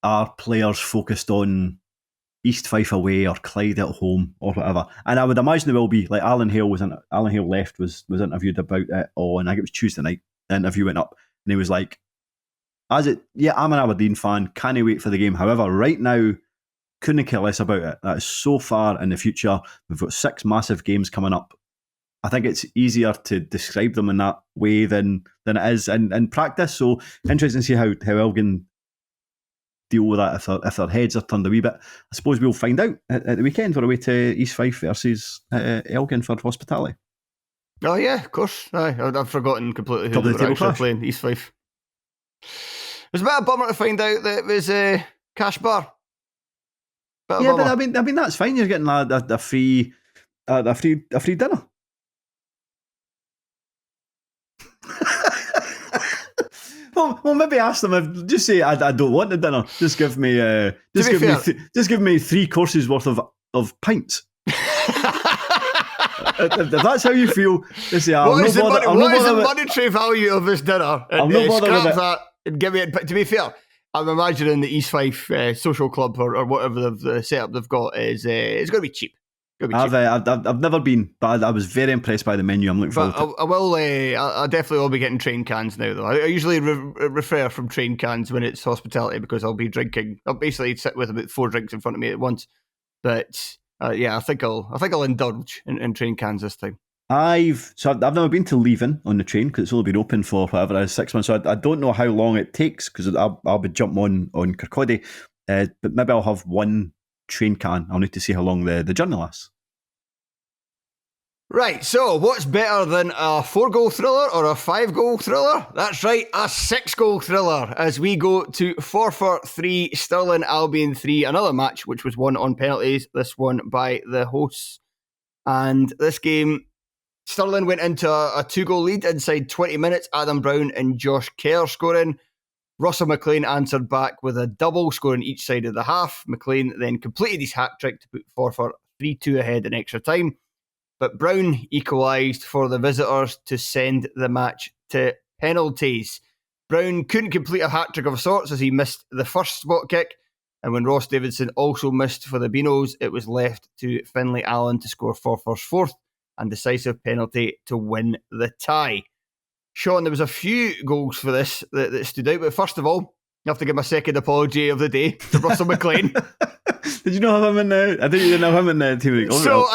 are players focused on East Fife away or Clyde at home or whatever? And I would imagine there will be, like Alan Hale was interviewed about it on, I think it was Tuesday night. The interview went up and he was like, I'm an Aberdeen fan, can't wait for the game. However, right now, couldn't care less about it. That is so far in the future. We've got 6 massive games coming up. I think it's easier to describe them in that way than it is in practice. So interesting to see how Elgin deal with that if their heads are turned a wee bit. I suppose we'll find out at the weekend. We're away to East Fife versus Elgin for hospitality. Oh yeah, of course. I've forgotten completely who they were actually playing. East Fife. It was a bit of a bummer to find out that it was a cash bar. But I mean that's fine. You're getting a free dinner. Well, maybe ask them. Just say I don't want the dinner. Just give me give me 3 courses worth of pints. If that's how you feel, just say, what is the monetary value of this dinner? And I'm not bothered with that and give me it. But to be fair, I'm imagining the East Fife social club or whatever the setup they've got is it's going to be cheap. I've never been, but I was very impressed by the menu. I'm looking forward to it. I definitely will be getting train cans now, though. I usually refer from train cans when it's hospitality because I'll be drinking. I'll basically sit with about 4 drinks in front of me at once. But I think I'll indulge in train cans this time. I've never been to Leaving on the train because it's only been open for whatever it is, 6 months. So I don't know how long it takes because I'll be jumping on Kirkcaldy, but maybe I'll have 1 train can. I'll need to see how long the journey lasts. Right, so what's better than a 4-goal thriller or a 5-goal thriller? That's right, a 6-goal thriller as we go to Forfar 3, Stirling Albion 3, another match which was won on penalties, this one by the hosts. And this game, Stirling went into a 2-goal lead inside 20 minutes, Adam Brown and Josh Kerr scoring. Russell McLean answered back with a double, scoring each side of the half. McLean then completed his hat-trick to put Forfar 3-2 ahead in extra time. But Brown equalised for the visitors to send the match to penalties. Brown couldn't complete a hat-trick of sorts as he missed the first spot kick. And when Ross Davidson also missed for the Beanos, it was left to Finlay Allen to score Forfar's 4th and decisive penalty to win the tie. Shaughan, there was a few goals for this that stood out. But first of all, You have to give my second apology of the day to Russell McLean. Did you not have him in the? I didn't even have him in the team week. So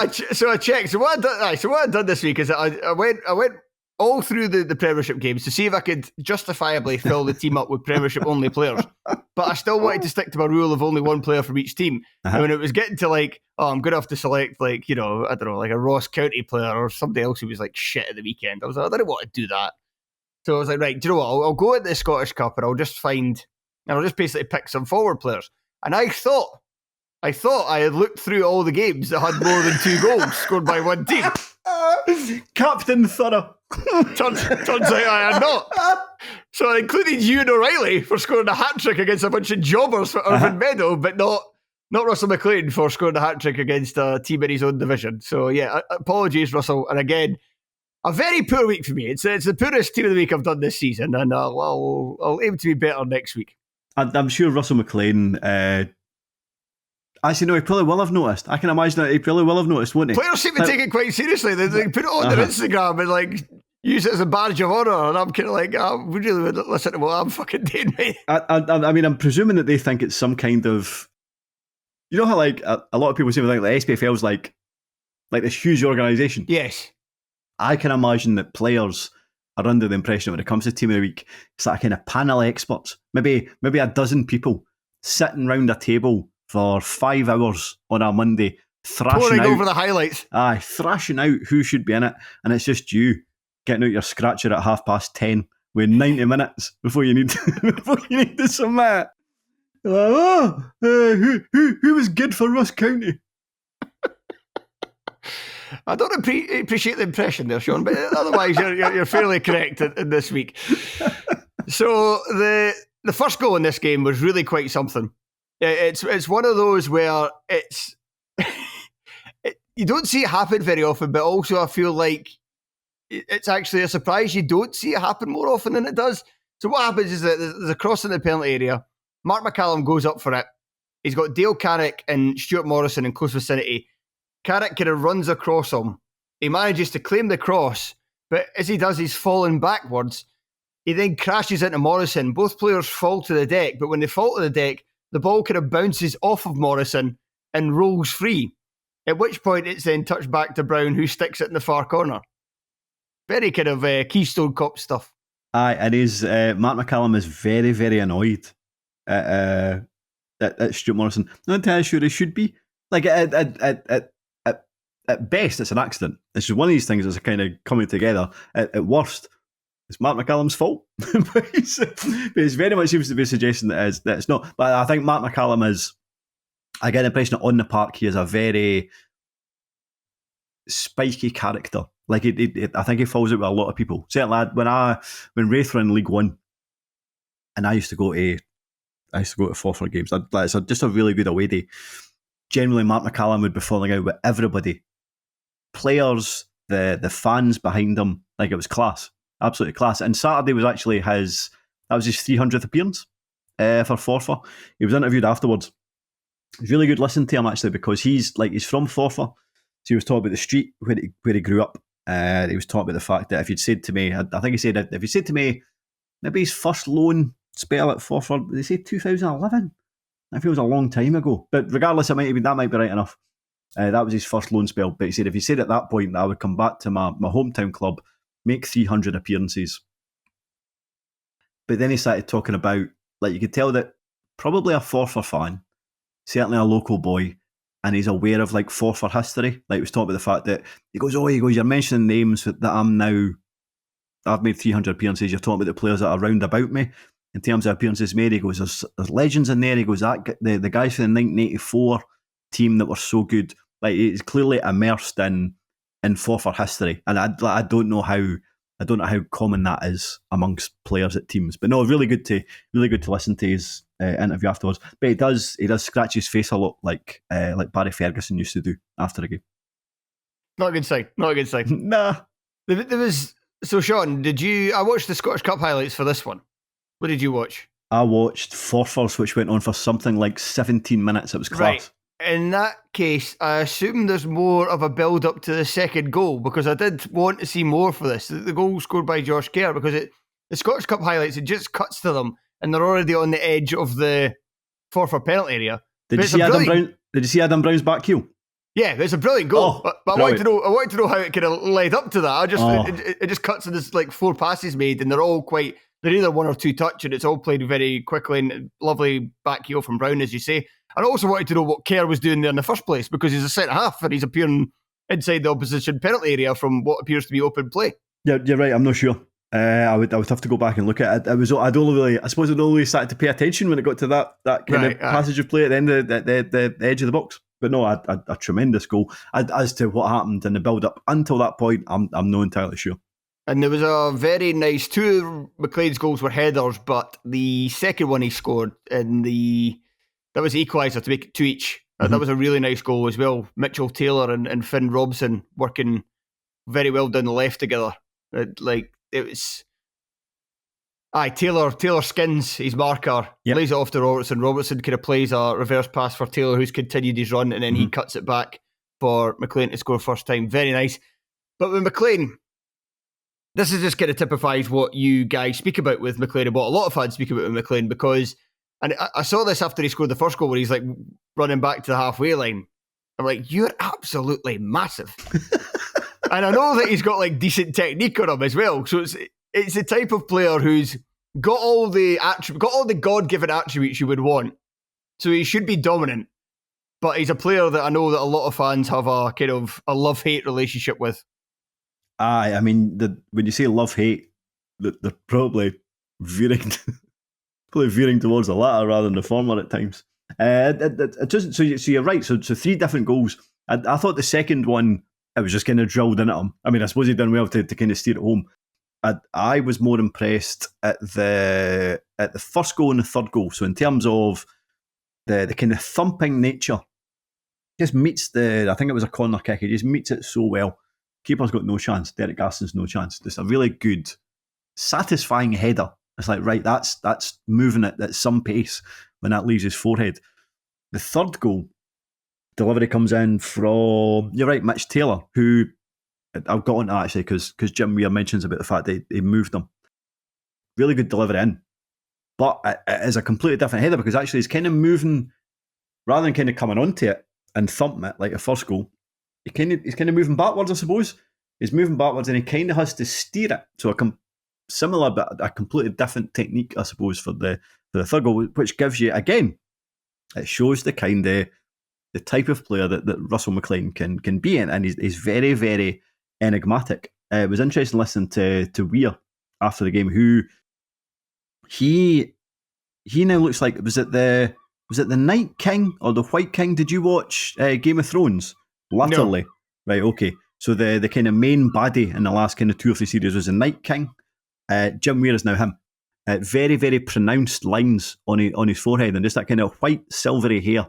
I checked. So what I'd done this week is that I went all through the Premiership games to see if I could justifiably fill the team up with Premiership only players. But I still wanted to stick to my rule of only one player from each team. And when it was getting to I'm going to have to select I don't know, like a Ross County player or somebody else who was like shit at the weekend. I was like, I didn't want to do that. So I was like, right, do you know what? I'll go at the Scottish Cup and I'll just basically pick some forward players. And I thought I had looked through all the games that had more than 2 goals scored by one team. Captain thorough. Turns out I had not. So I included Ewan O'Reilly for scoring a hat-trick against a bunch of jobbers for Irvine Meadow, but not Russell McLean for scoring a hat-trick against a team in his own division. So yeah, apologies, Russell. And again, a very poor week for me. It's the poorest team of the week I've done this season, and I'll aim to be better next week. I'm sure Russell McLean... Actually, no, he probably will have noticed. I can imagine that he probably will have noticed, won't he? Players seem to take it quite seriously. They put it on their Instagram and use it as a badge of honour. And I'm kind of like, we really would listen to what I'm fucking doing, mate. I mean, I'm presuming that they think it's some kind of... You know how a lot of people say the SPFL's like this huge organisation? Yes. I can imagine that players are under the impression that when it comes to Team of the Week, it's like a kind of panel of experts. Maybe a dozen people sitting round a table for 5 hours on a Monday, thrashing out over the highlights. Thrashing out who should be in it, and it's just you getting out your scratcher at 10:30 with 90 minutes before you need to submit. Who was good for Ross County? I don't appreciate the impression there, Shaughan, but otherwise you're fairly correct in this week. So the first goal in this game was really quite something. It's one of those where you don't see it happen very often, but also I feel like it's actually a surprise you don't see it happen more often than it does. So what happens is that there's a cross in the penalty area. Mark McCallum goes up for it. He's got Dale Carrick and Stuart Morrison in close vicinity. Carrick kind of runs across him. He manages to claim the cross, but as he does, he's falling backwards. He then crashes into Morrison. Both players fall to the deck, but when they fall to the deck, the ball kind of bounces off of Morrison and rolls free, at which point it's then touched back to Brown, who sticks it in the far corner. Very kind of Keystone Cop stuff. Aye, and Mark McCallum is very, very annoyed at Stuart Morrison. Not entirely sure he should be. At best, it's an accident. It's just one of these things that's kind of coming together. At worst, it's Mark McCallum's fault. but it's very much seems to be suggesting that it's not. But I think Mark McCallum is, I get the impression that on the park he is a very spiky character. I think he falls out with a lot of people. Certainly when Wraith were in League One, and I used to go to Forfar games. It's just a really good away day. Generally, Mark McCallum would be falling out with everybody. Players, the fans behind him, it was class. Absolutely class. And Saturday was actually his 300th appearance for Forfar. He was interviewed afterwards. It was really good listening to him actually, because he's from Forfar. So he was talking about the street where he grew up. He was talking about the fact that if you'd said to me, I think he said, if you said to me, maybe his first loan spell at Forfar, they say 2011. That feels a long time ago. But regardless, that might be right enough. That was his first loan spell. But he said, if you said at that point that I would come back to my hometown club, make 300 appearances. But then he started talking about, you could tell that probably a Forfar fan, certainly a local boy, and he's aware of Forfar history. He was talking about the fact that he goes, you're mentioning names that I've made 300 appearances. You're talking about the players that are round about me. In terms of appearances made, he goes, there's legends in there. He goes, the guys from the 1984 team that were so good. He's clearly immersed in Forfar history, and I don't know how common that is amongst players at teams. But no, really good to listen to his interview afterwards. But he does scratch his face a lot, like Barry Ferguson used to do after a game. Not a good sign. Nah. There was. So Shaughan, I watched the Scottish Cup highlights for this one. What did you watch? I watched Forfar's, which went on for something like 17 minutes. It was class. Right. In that case, I assume there's more of a build-up to the second goal, because I did want to see more for this. The goal scored by Josh Kerr, because the Scottish Cup highlights, it just cuts to them, and they're already on the edge of the Forfar penalty area. Did you see Adam Brown? Did you see Adam Brown's back heel? Yeah, it's a brilliant goal. Oh, but I wanted to know how it kind of led up to that. It just cuts in this like 4 passes made, and they're either 1 or 2 touch, and it's all played very quickly, and lovely back heel from Brown, as you say. And I also wanted to know what Kerr was doing there in the first place, because he's a centre half and he's appearing inside the opposition penalty area from what appears to be open play. Yeah, you're right. I'm not sure. I would have to go back and look at it. I suppose I'd only started to pay attention when it got to that kind of passage of play at the end of the edge of the box. But no, a tremendous goal. As to what happened in the build-up until that point, I'm not entirely sure. And there was a very nice, 2 of McLean's goals were headers, but the second one he scored that was the equaliser to make it 2 each. That was a really nice goal as well. Mitchell Taylor and Finn Robson working very well down the left together. Taylor skins his marker, lays it off to Robertson. Robertson kind of plays a reverse pass for Taylor, who's continued his run, and then he cuts it back for McLean to score first time. Very nice. But with McLean, this is just kind of typifies what you guys speak about with McLean and what a lot of fans speak about with McLean, because, and I saw this after he scored the first goal where he's like running back to the halfway line. I'm like, you're absolutely massive. And I know that he's got like decent technique on him as well. So it's the type of player who's got all the God-given attributes you would want. So he should be dominant. But he's a player that I know that a lot of fans have a kind of a love-hate relationship with. I mean, when you say love-hate, they're probably veering towards the latter rather than the former at times. So you're right. So 3 different goals. I thought the second one, it was just kind of drilled into him. I mean, I suppose he'd done well to kind of steer it home. I was more impressed at the first goal and the third goal. So in terms of the kind of thumping nature, just meets I think it was a corner kick. He just meets it so well. Keeper's got no chance. Derek Gaston's no chance. Just a really good, satisfying header. It's like, right, that's moving it at some pace when that leaves his forehead. The third goal, delivery comes in from, you're right, Mitch Taylor, who I've got on to actually because Jim Weir mentions about the fact that he moved them. Really good delivery in. But it is a completely different header because actually he's kind of moving, rather than kind of coming onto it and thumping it like a first goal, he's kind of moving backwards, I suppose. He's moving backwards and he kind of has to steer it. So similar but a completely different technique, I suppose, for the third goal, which gives you, again, it shows the type of player that Russell McLean can be in, and he's very, very enigmatic. It was interesting listening to Weir after the game, who he now looks like, was it the Night King or the White King? Did you watch Game of Thrones? Latterly. No. Right, okay. So the kind of main baddie in the last kind of 2 or 3 series was the Night King. Jim Weir is now him. Very, very pronounced lines on his forehead and just that kind of white, silvery hair.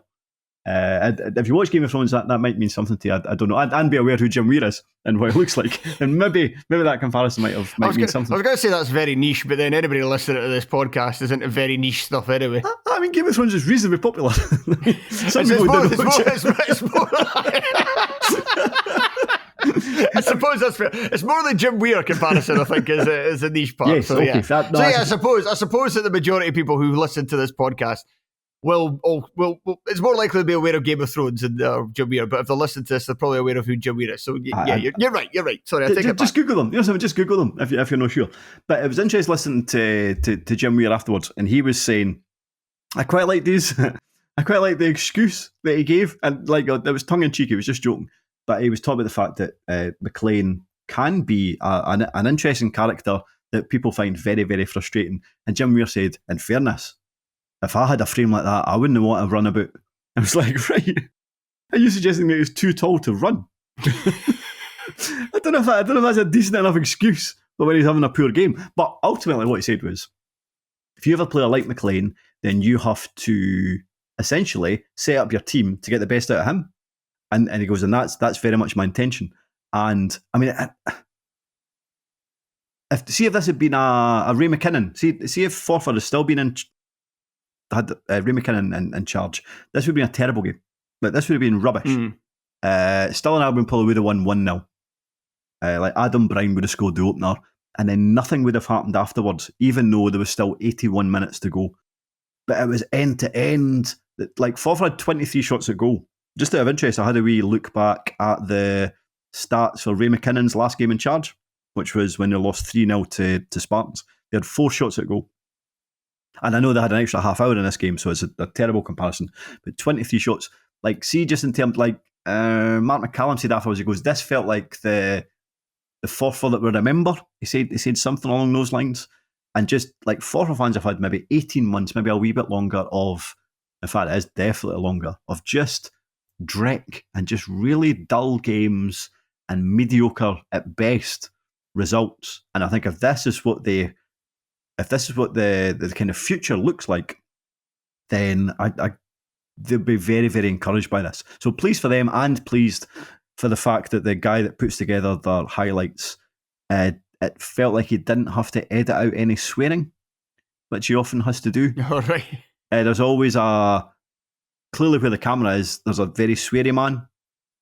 If you watch Game of Thrones, that might mean something to you. I don't know. And be aware who Jim Weir is and what he looks like. And maybe that comparison might mean something. I was going to say that's very niche, but then anybody listening to this podcast is into very niche stuff anyway. I mean, Game of Thrones is reasonably popular. I suppose that's fair. It's more the Jim Weir comparison, I think, is a niche part. Yes, okay. I suppose that the majority of people who listen to this podcast will it's more likely to be aware of Game of Thrones than Jim Weir, but if they listen to this, they're probably aware of who Jim Weir is. So you're right. Sorry, I take it back. Just Google them. You know something? Just Google them if you're not sure. But it was interesting listening to Jim Weir afterwards, and he was saying, I quite like these. I quite like the excuse that he gave, and like it was tongue in cheek. He was just joking. But he was talking about the fact that McLean can be an interesting character that people find very, very frustrating. And Jim Weir said, in fairness, if I had a frame like that, I wouldn't want to run about. I was like, right, are you suggesting that he's too tall to run? I don't know if that's a decent enough excuse for when he's having a poor game. But ultimately what he said was, if you have a player like McLean, then you have to essentially set up your team to get the best out of him. And he goes, and that's very much my intention. And I mean, if this had been a Ray McKinnon, see if Forfar had still been had Ray McKinnon in charge, this would have been a terrible game. Like, this would have been rubbish. Stirling Albion probably would have won 1-0. Like Adam Brown would have scored the opener. and then nothing would have happened afterwards, even though there was still 81 minutes to go. But it was end to end. Like, Forfar had 23 shots at goal. Just out of interest, I had a wee look back at the stats for Ray McKinnon's last game in charge, which was when they lost 3-0 to Spartans. They had 4 shots at goal. And I know they had an extra half hour in this game, so it's a terrible comparison. But 23 shots. Like, see, just in terms, like, Mark McCallum said afterwards, he goes, this felt like the Forfar that we remember. He said something along those lines. And just, like, Forfar fans have had maybe 18 months, maybe a wee bit longer of, in fact, it is definitely longer, of just dreck and just really dull games and mediocre at best results. And I think if this is what the kind of future looks like, then they'll be very, very encouraged by this. So pleased for them, and pleased for the fact that the guy that puts together their highlights, it felt like he didn't have to edit out any swearing, which he often has to do. All right. There's always clearly where the camera is, there's a very sweary man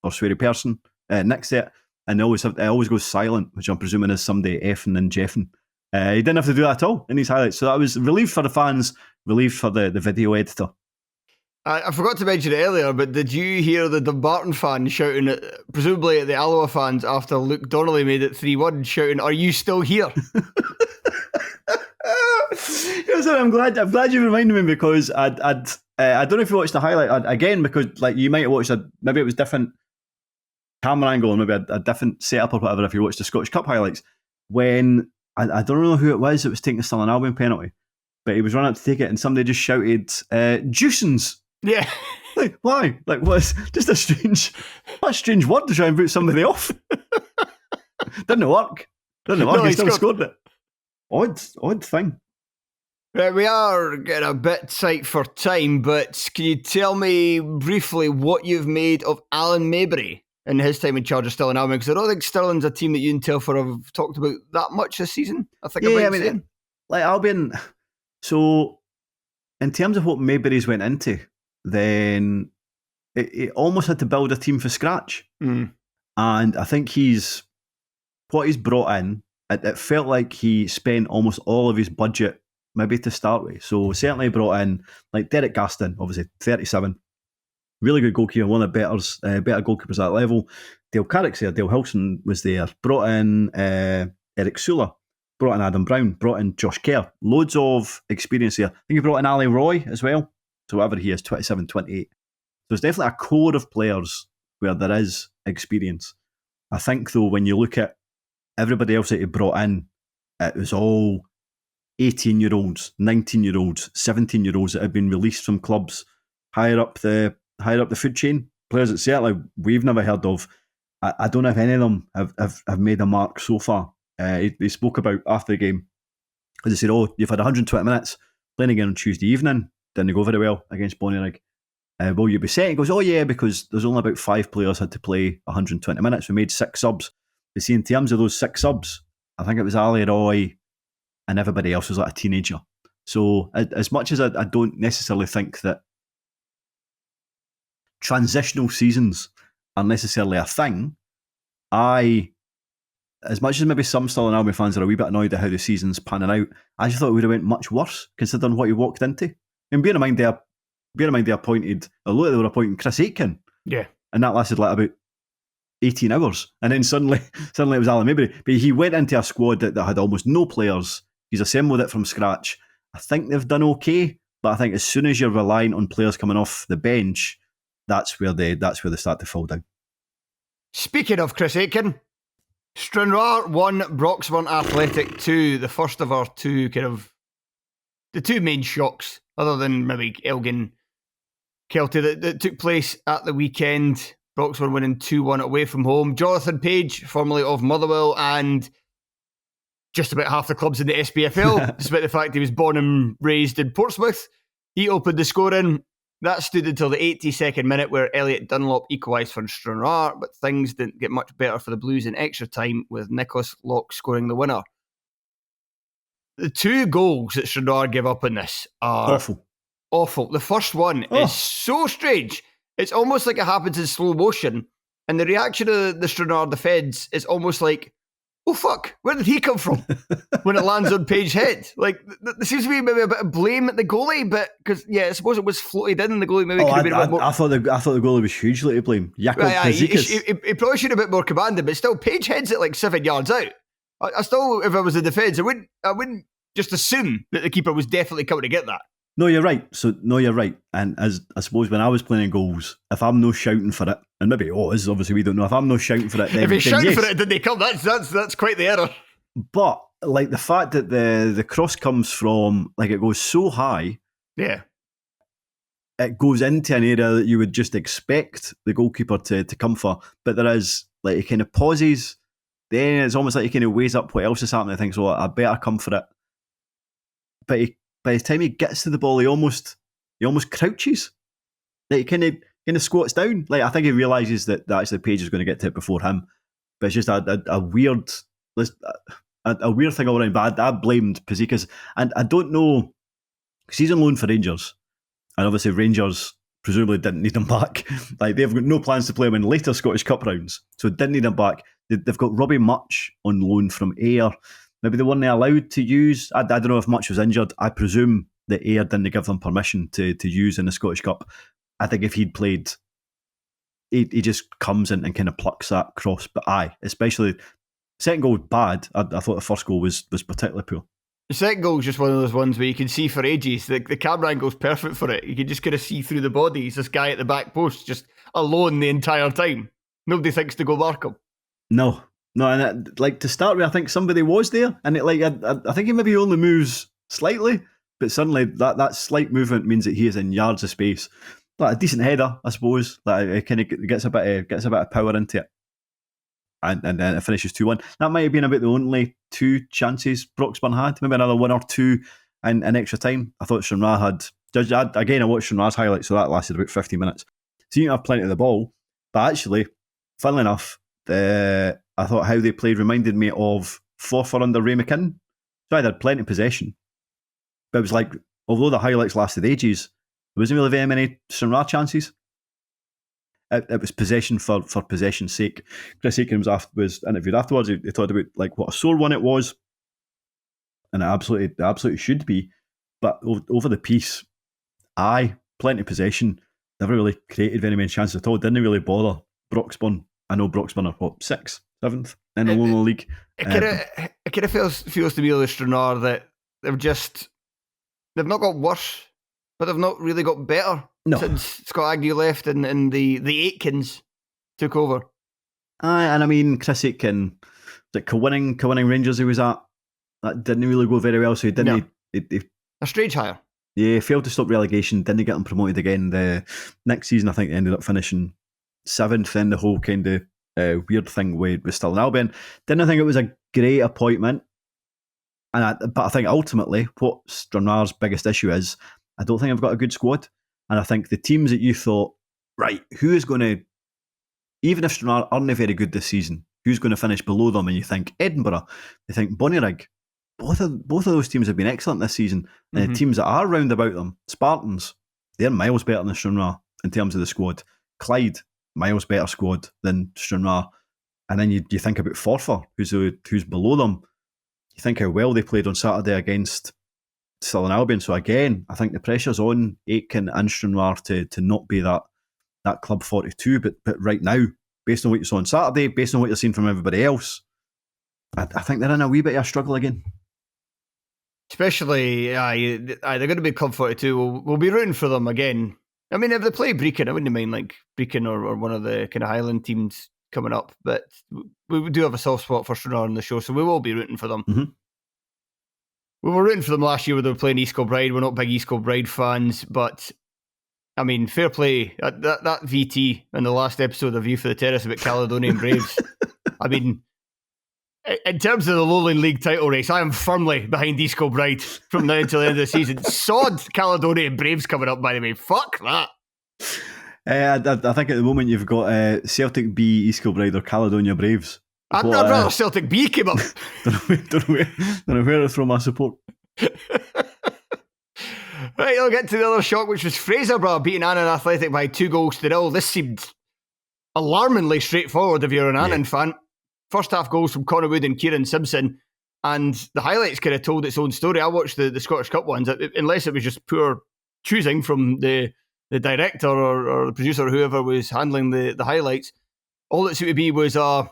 or sweary person next to it, and it always goes silent, which I'm presuming is somebody effing and jeffing. He didn't have to do that at all in these highlights. So that was relief for the fans, relief for the video editor. I forgot to mention it earlier, but did you hear the Dumbarton fans shouting, presumably at the Alloa fans, after Luke Donnelly made it 3-1, shouting, "Are you still here?" I'm glad you reminded me, because I don't know if you watched the highlight again, because like you might have watched maybe it was different camera angle and maybe a different setup or whatever if you watched the Scottish Cup highlights, when I don't know who it was that was taking the Stirling Albion penalty, but he was running up to take it and somebody just shouted, "Juicens." Yeah. Like, why? Like, what's just a strange word to try and put somebody off? Didn't work. No, he still scored it. Odd thing. Right, we are getting a bit tight for time, but can you tell me briefly what you've made of Alan Maybury in his time in charge of Stirling Albion? Because I don't think Stirling's a team that you and Telfer have talked about that much this season. Like Albion. So, in terms of what Maybury's went into, then it almost had to build a team for scratch. Mm. And I think what he's brought in, it felt like he spent almost all of his budget maybe to start with. So certainly brought in like Derek Gaston, obviously 37, really good goalkeeper, one of the better goalkeepers at that level. Dale Carrick's there, Dale Hilson was there. Brought in Eric Sula, brought in Adam Brown, brought in Josh Kerr. Loads of experience there. I think he brought in Ali Roy as well. So whatever he is, 27, 28. There's definitely a core of players where there is experience. I think though, when you look at everybody else that he brought in, it was all 18-year-olds, 19-year-olds, 17-year-olds that have been released from clubs higher up the food chain. Players that certainly we've never heard of. I don't know if any of them have made a mark so far. He spoke about after the game, because he said, "Oh, you've had 120 minutes playing again on Tuesday evening. Didn't go very well against Bonnyrigg. Will you be set?" He goes, "Oh yeah, because there's only about 5 players had to play 120 minutes. We made 6 subs." But see, in terms of those 6 subs, I think it was Ali Roy and everybody else was like a teenager. So as much as I don't necessarily think that transitional seasons are necessarily a thing, as much as maybe some Stirling Albion fans are a wee bit annoyed at how the season's panning out, I just thought it would have went much worse considering what he walked into. And bear in mind they appointed, although they were appointing Chris Aitken. Yeah. And that lasted like about 18 hours. And then suddenly it was Alan Maybury. But he went into a squad that had almost no players. He's assembled it from scratch. I think they've done okay, but I think as soon as you're relying on players coming off the bench, that's where they start to fall down. Speaking of Chris Aitken, Stranraer 1, Broxburn Athletic 2, the first of our two the two main shocks, other than maybe Elgin, Kelty, that took place at the weekend. Broxburn winning 2-1 away from home. Jonathan Page, formerly of Motherwell, and just about half the clubs in the SPFL, despite the fact he was born and raised in Portsmouth. He opened the scoring. That stood until the 82nd minute, where Elliot Dunlop equalised for Stranraer, but things didn't get much better for the Blues in extra time, with Nicholas Locke scoring the winner. The 2 goals that Stranraer gave up in this are awful. The first one is so strange. It's almost like it happens in slow motion, and the reaction of the Stranraer defence is almost like oh fuck, where did he come from? When it lands on Page's head. Like, there seems to be maybe a bit of blame at the goalie, but because, I suppose it was floated in and the goalie maybe could have been a bit more... I thought the goalie was hugely to blame. Jakob Pazikas. He probably should have been more commanding, but still, Page heads it like 7 yards out. I still, if I was the defence, I wouldn't just assume that the keeper was definitely coming to get that. No, you're right. You're right. And as I suppose when I was playing in goals, if I'm no shouting for it, and maybe is obviously we don't know, if I'm no shouting for it, then if he's shouting yes. for it, did they come? That's quite the error. But like the fact that the cross comes from, like, it goes so high, yeah, it goes into an area that you would just expect the goalkeeper to come for, but there is, like, he kind of pauses. Then it's almost like he kind of weighs up what else is happening. I think, so I better come for it. But by the time he gets to the ball, he almost crouches. Like, he kind of squats down. Like, I think he realises that actually Page is going to get to it before him. But it's just a weird thing all around. But I blamed Pazikas, and I don't know, because he's on loan for Rangers, and obviously Rangers presumably didn't need him back. Like, they've got no plans to play him in later Scottish Cup rounds, so didn't need him back. They've got Robbie Much on loan from Ayr. Maybe they weren't allowed to use. I don't know if Much was injured. I presume that Ayr didn't give them permission to use in the Scottish Cup. I think if he'd played, he just comes in and kind of plucks that cross. But especially second goal was bad. I thought the first goal was particularly poor. The second goal is just one of those ones where you can see for ages. The camera angle's perfect for it. You can just kind of see through the body. It's this guy at the back post just alone the entire time. Nobody thinks to go mark him. No, and to start with, I think somebody was there, and I think he maybe only moves slightly, but suddenly that slight movement means that he is in yards of space. Like a decent header, I suppose. Like, it kind of gets a bit of power into it, and then it finishes 2-1. That might have been about the only two chances Broxburn had. Maybe another one or two in extra time. I thought Stranraer had. I watched Stranraer's highlights, so that lasted about 50 minutes. So you didn't have plenty of the ball, but actually, funnily enough, I thought how they played reminded me of Forfar under Ray McKinnon. So I had plenty of possession, but it was like, although the highlights lasted ages, there wasn't really very many Stranraer chances. It was possession for possession's sake. Chris Aiken was interviewed afterwards. He talked about like what a sore one it was, and it absolutely should be. But over the piece, plenty of possession. Never really created very many chances at all. Didn't really bother Broxburn. I know Broxburn are 6th, 7th in the Lowland League. It kind of feels to me with Stranraer that they've not got worse, but they've not really got better since Scott Agnew left and the Aitkins took over. And I mean, Chris Aitken, like Kilwinning Rangers he was at, that didn't really go very well, so he didn't... No. A strange hire. Yeah, he failed to stop relegation, didn't get him promoted again. The next season, I think they ended up finishing 7th in the whole kind of weird thing with Stirling Albion. Didn't think it was a great appointment, but I think ultimately what Stranraer's biggest issue is, I don't think I've got a good squad, and I think the teams that you thought, right, who is going to, even if Stranraer aren't very good this season, who's going to finish below them? And you think Edinburgh, you think Bonnyrigg. Both of those teams have been excellent this season, and the teams that are round about them, Spartans, they're miles better than Stranraer in terms of the squad. Clyde, miles better squad than Stranraer. And then you think about Forfar, who's below them. You think how well they played on Saturday against Stirling Albion. So again, I think the pressure's on Aitken and Stranraer to not be that Club 42. But right now, based on what you saw on Saturday, based on what you're seeing from everybody else, I think they're in a wee bit of a struggle again. Especially, they're going to be Club 42. We'll be rooting for them again. I mean, if they play Brecon, I wouldn't mind like Brecon or one of the kind of Highland teams coming up. But we do have a soft spot for Stranraer on the show, so we will be rooting for them. Mm-hmm. We were rooting for them last year when they were playing East Kilbride. We're not big East Kilbride fans, but I mean, fair play. That VT in the last episode of View for the Terrace about Caledonian Braves. I mean, in terms of the Lowland League title race, I am firmly behind East Kilbride from now until the end of the season. Sod Caledonian Braves coming up, by the way. Fuck that. I think at the moment you've got Celtic B, East Kilbride or Caledonia Braves. I'd rather Celtic B came up. don't know where to throw my support. Right, I'll get to the other shock, which was Fraserburgh beating Annan Athletic by 2-0. This seemed alarmingly straightforward if you're an Annan fan. first half goals from Connor Wood and Kieran Simpson, and the highlights kind of told its own story. I watched the Scottish Cup ones, unless it was just poor choosing from the director or the producer or whoever was handling the highlights. All it seemed to be was a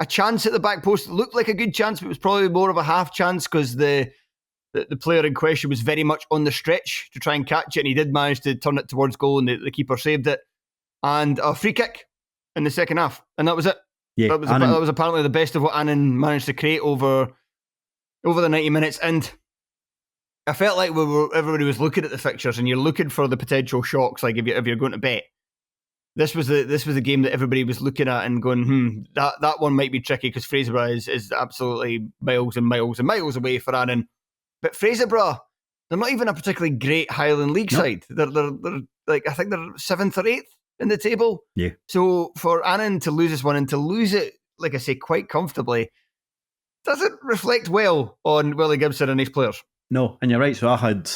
chance at the back post. It looked like a good chance, but it was probably more of a half chance because the player in question was very much on the stretch to try and catch it, and he did manage to turn it towards goal, and the keeper saved it. And a free kick in the second half, and that was it. Yeah, that was apparently the best of what Annan managed to create over the 90 minutes. And I felt like everybody was looking at the fixtures, and you're looking for the potential shocks. Like if you're going to bet, this was the game that everybody was looking at and going, that one might be tricky because Fraserburgh is absolutely miles and miles and miles away for Annan. But Fraserburgh, they're not even a particularly great Highland League side. They're like, I think they're 7th or 8th in the table. Yeah. So for Annan to lose this one and to lose it, like I say, quite comfortably, doesn't reflect well on Willie Gibson and his players. No, and you're right. So I had,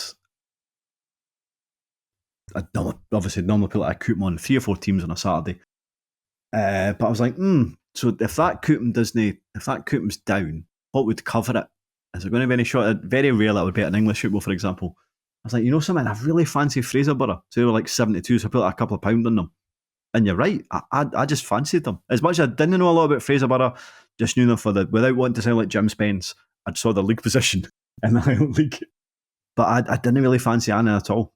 normally put like a coupon on 3 or 4 teams on a Saturday. But I was like, so if that coupon's down, what would cover it? Is there going to be any shot? Very rare that I would bet in English football, for example. I was like, you know something, I really fancy Fraserburgh. So they were like 72, so I put like a couple of pounds on them. And you're right, I just fancied them. As much as I didn't know a lot about Fraserburgh, just knew them without wanting to sound like Jim Spence, I saw the league position in the Highland League. But I didn't really fancy Annan at all.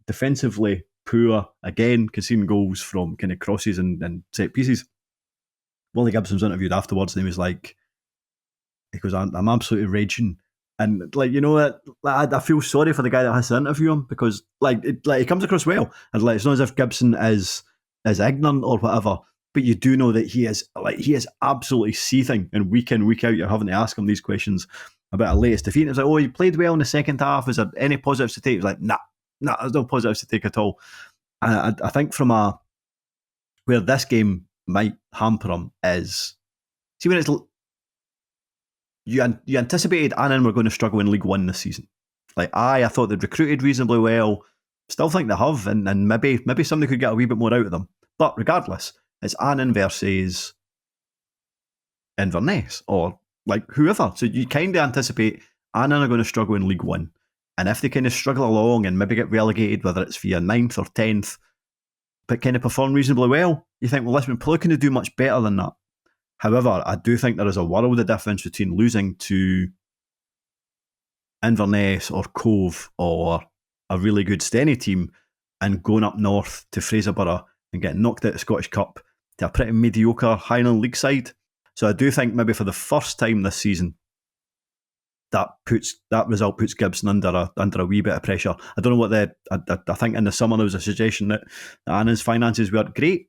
Defensively, poor, again, conceding goals from kind of crosses and set pieces. Willie Gibson was interviewed afterwards, and he was like, I'm absolutely raging. And like, you know what, I feel sorry for the guy that has to interview him because he comes across well. And like, it's not as if Gibson is ignorant or whatever, but you do know that he is absolutely seething, and week in, week out, you're having to ask him these questions about a latest defeat. And it's like, oh, you played well in the second half. Is there any positives to take? He's like, nah, there's no positives to take at all. And I think from where this game might hamper him is, see, when it's you anticipated Annan were going to struggle in League One this season. Like I thought they'd recruited reasonably well. Still think they have, and maybe somebody could get a wee bit more out of them. But regardless, it's Annan versus Inverness or like whoever. So you kind of anticipate Annan are going to struggle in League One, and if they kind of struggle along and maybe get relegated, whether it's via 9th or 10th, but kind of perform reasonably well, you think, well, listen, we're probably going to do much better than that. However, I do think there is a world of difference between losing to Inverness or Cove or a really good Stenny team and going up north to Fraserburgh and getting knocked out of the Scottish Cup to a pretty mediocre Highland League side. So I do think maybe for the first time this season, that result puts Gibson under a wee bit of pressure. I don't know what I think in the summer there was a suggestion that Annan's finances weren't great.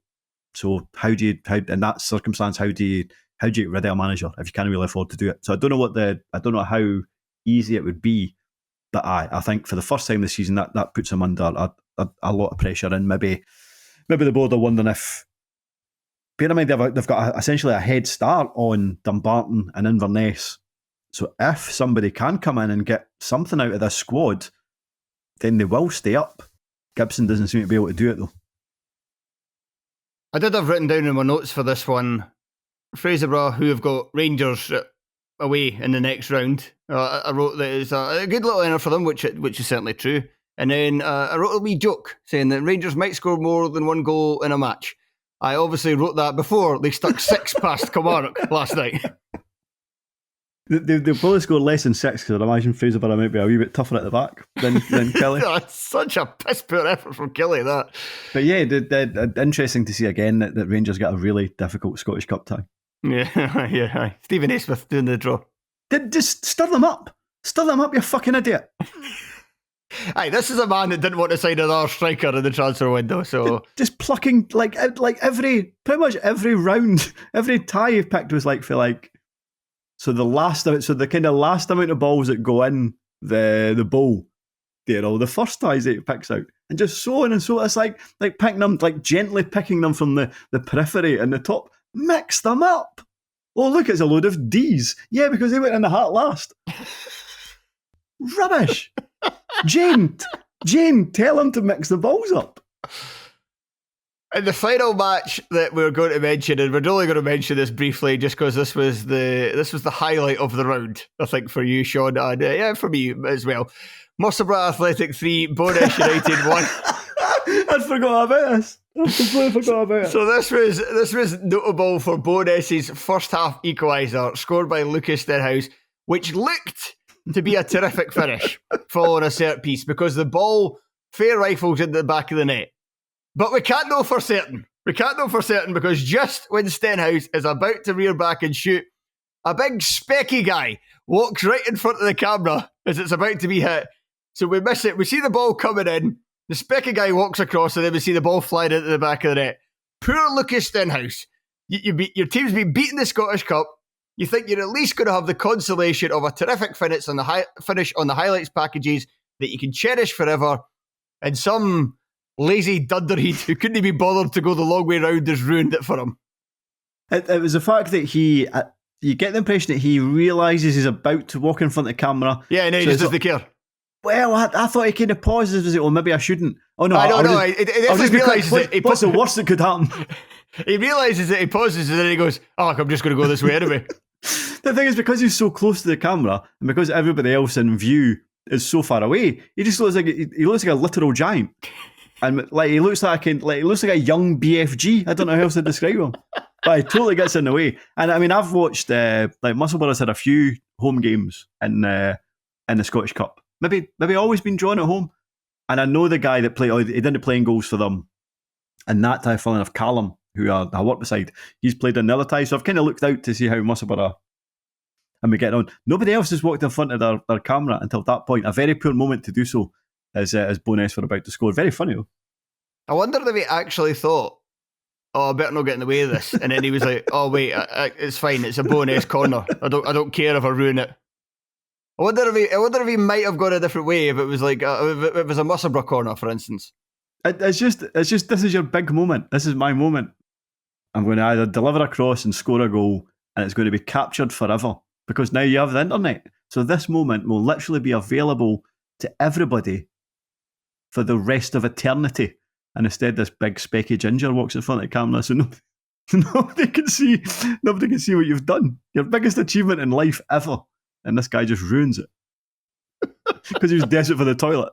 So how in that circumstance, how do you get rid of a manager if you can't really afford to do it? So I don't know how easy it would be, but I think for the first time this season that puts him under a lot of pressure, and maybe the board are wondering if, bear in mind they've got essentially a head start on Dumbarton and Inverness. So if somebody can come in and get something out of this squad, then they will stay up. Gibson doesn't seem to be able to do it though. I did have written down in my notes for this one, Fraserburgh, who have got Rangers away in the next round. I wrote that it's a good little winner for them, which is certainly true. And then I wrote a wee joke saying that Rangers might score more than one goal in a match. I obviously wrote that before they stuck 6 past Kilmarnock last night. They'll probably score less than 6 because I'd imagine Fraserburgh might be a wee bit tougher at the back than Kelly. That's such a piss poor effort from Kelly, that. But yeah, interesting to see again that Rangers got a really difficult Scottish Cup tie. Yeah. Stephen A. Smith doing the draw. Just stir them up. Stir them up, you fucking idiot. Aye, this is a man that didn't want to sign another striker in the transfer window, so just plucking like pretty much every round, every tie he picked was like for like. So the kind of last amount of balls that go in the bowl, the first ties that he picks out, and just so on and so. It's like picking them, like gently picking them from the periphery and the top, mix them up. Oh look, it's a load of D's. Yeah, because they went in the hat last. Rubbish. Jane, tell him to mix the balls up. And the final match that we're going to mention, and we're only going to mention this briefly just because this was the highlight of the round, I think, for you, Shaughan, and for me as well. Musselburgh Athletic 3, Bowness United 1. I forgot about this. I completely forgot about it. So this was notable for Bowness's first half equaliser, scored by Lucas Stenhouse, which looked to be a terrific finish following a set piece because the ball fair rifles into the back of the net. But we can't know for certain. We can't know for certain because just when Stenhouse is about to rear back and shoot, a big specky guy walks right in front of the camera as it's about to be hit. So we miss it. We see the ball coming in. The specky guy walks across and then we see the ball flying into the back of the net. Poor Lucas Stenhouse. Your team's been beating the Scottish Cup. You think you're at least going to have the consolation of a terrific finish on the highlights packages that you can cherish forever. And some lazy dunderhead who couldn't be bothered to go the long way round has ruined it for him. It was the fact that you get the impression that he realises he's about to walk in front of the camera. Yeah, and he just doesn't care. Well, I thought he kind of pauses. Was it? Well, maybe I shouldn't. Oh no, I don't know. He realises that what's the worst that could happen? He realises that he pauses and then he goes, "Oh, I'm just going to go this way anyway." The thing is, because he's so close to the camera and because everybody else in view is so far away, he just looks like he looks like a literal giant, and like he looks like a young BFG. I don't know how else to describe him, but he totally gets in the way. And I mean, I've watched like Musselburgh's had a few home games in the Scottish Cup. Maybe always been drawn at home. And I know the guy that he didn't play in goals for them. And that time, funnily enough, Callum, who I work beside, he's played in the other tie. So I've kind of looked out to see how Musselburgh and we get on. Nobody else has walked in front of their camera until that point. A very poor moment to do so as Bowness were about to score. Very funny though. I wonder if he actually thought, I better not get in the way of this. And then he was like, oh wait, it's fine. It's a Bowness corner. I don't care if I ruin it. I wonder if he might have gone a different way if it was like if it was a Musselburgh corner, for instance. It's just this is your big moment. This is my moment. I'm going to either deliver a cross and score a goal, and it's going to be captured forever because now you have the internet. So this moment will literally be available to everybody for the rest of eternity. And instead, this big specky ginger walks in front of the camera, so nobody can see what you've done. Your biggest achievement in life ever. And this guy just ruins it because he was desperate for the toilet.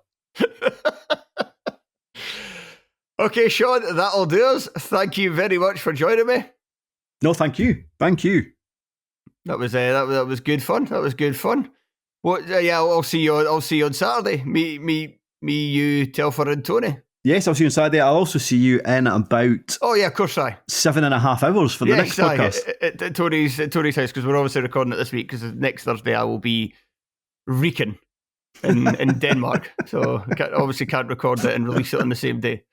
Okay, Shaughan, that'll do us. Thank you very much for joining me. No, thank you. That was good fun. What? I'll see you on Saturday. Me, you, Telfer, and Tony. Yes, I'll see you on Saturday. I'll also see you in about... Oh, yeah, of course, 7.5 hours for the next podcast. At Tony's house, because we're obviously recording it this week, because next Thursday I will be reeking in Denmark. So I obviously can't record it and release it on the same day.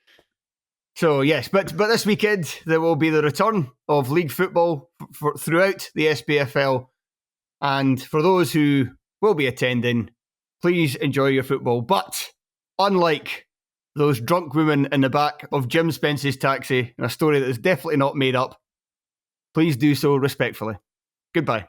So, yes, but this weekend there will be the return of league football throughout the SPFL. And for those who will be attending, please enjoy your football. But unlike those drunk women in the back of Jim Spence's taxi, in a story that is definitely not made up, please do so respectfully. Goodbye.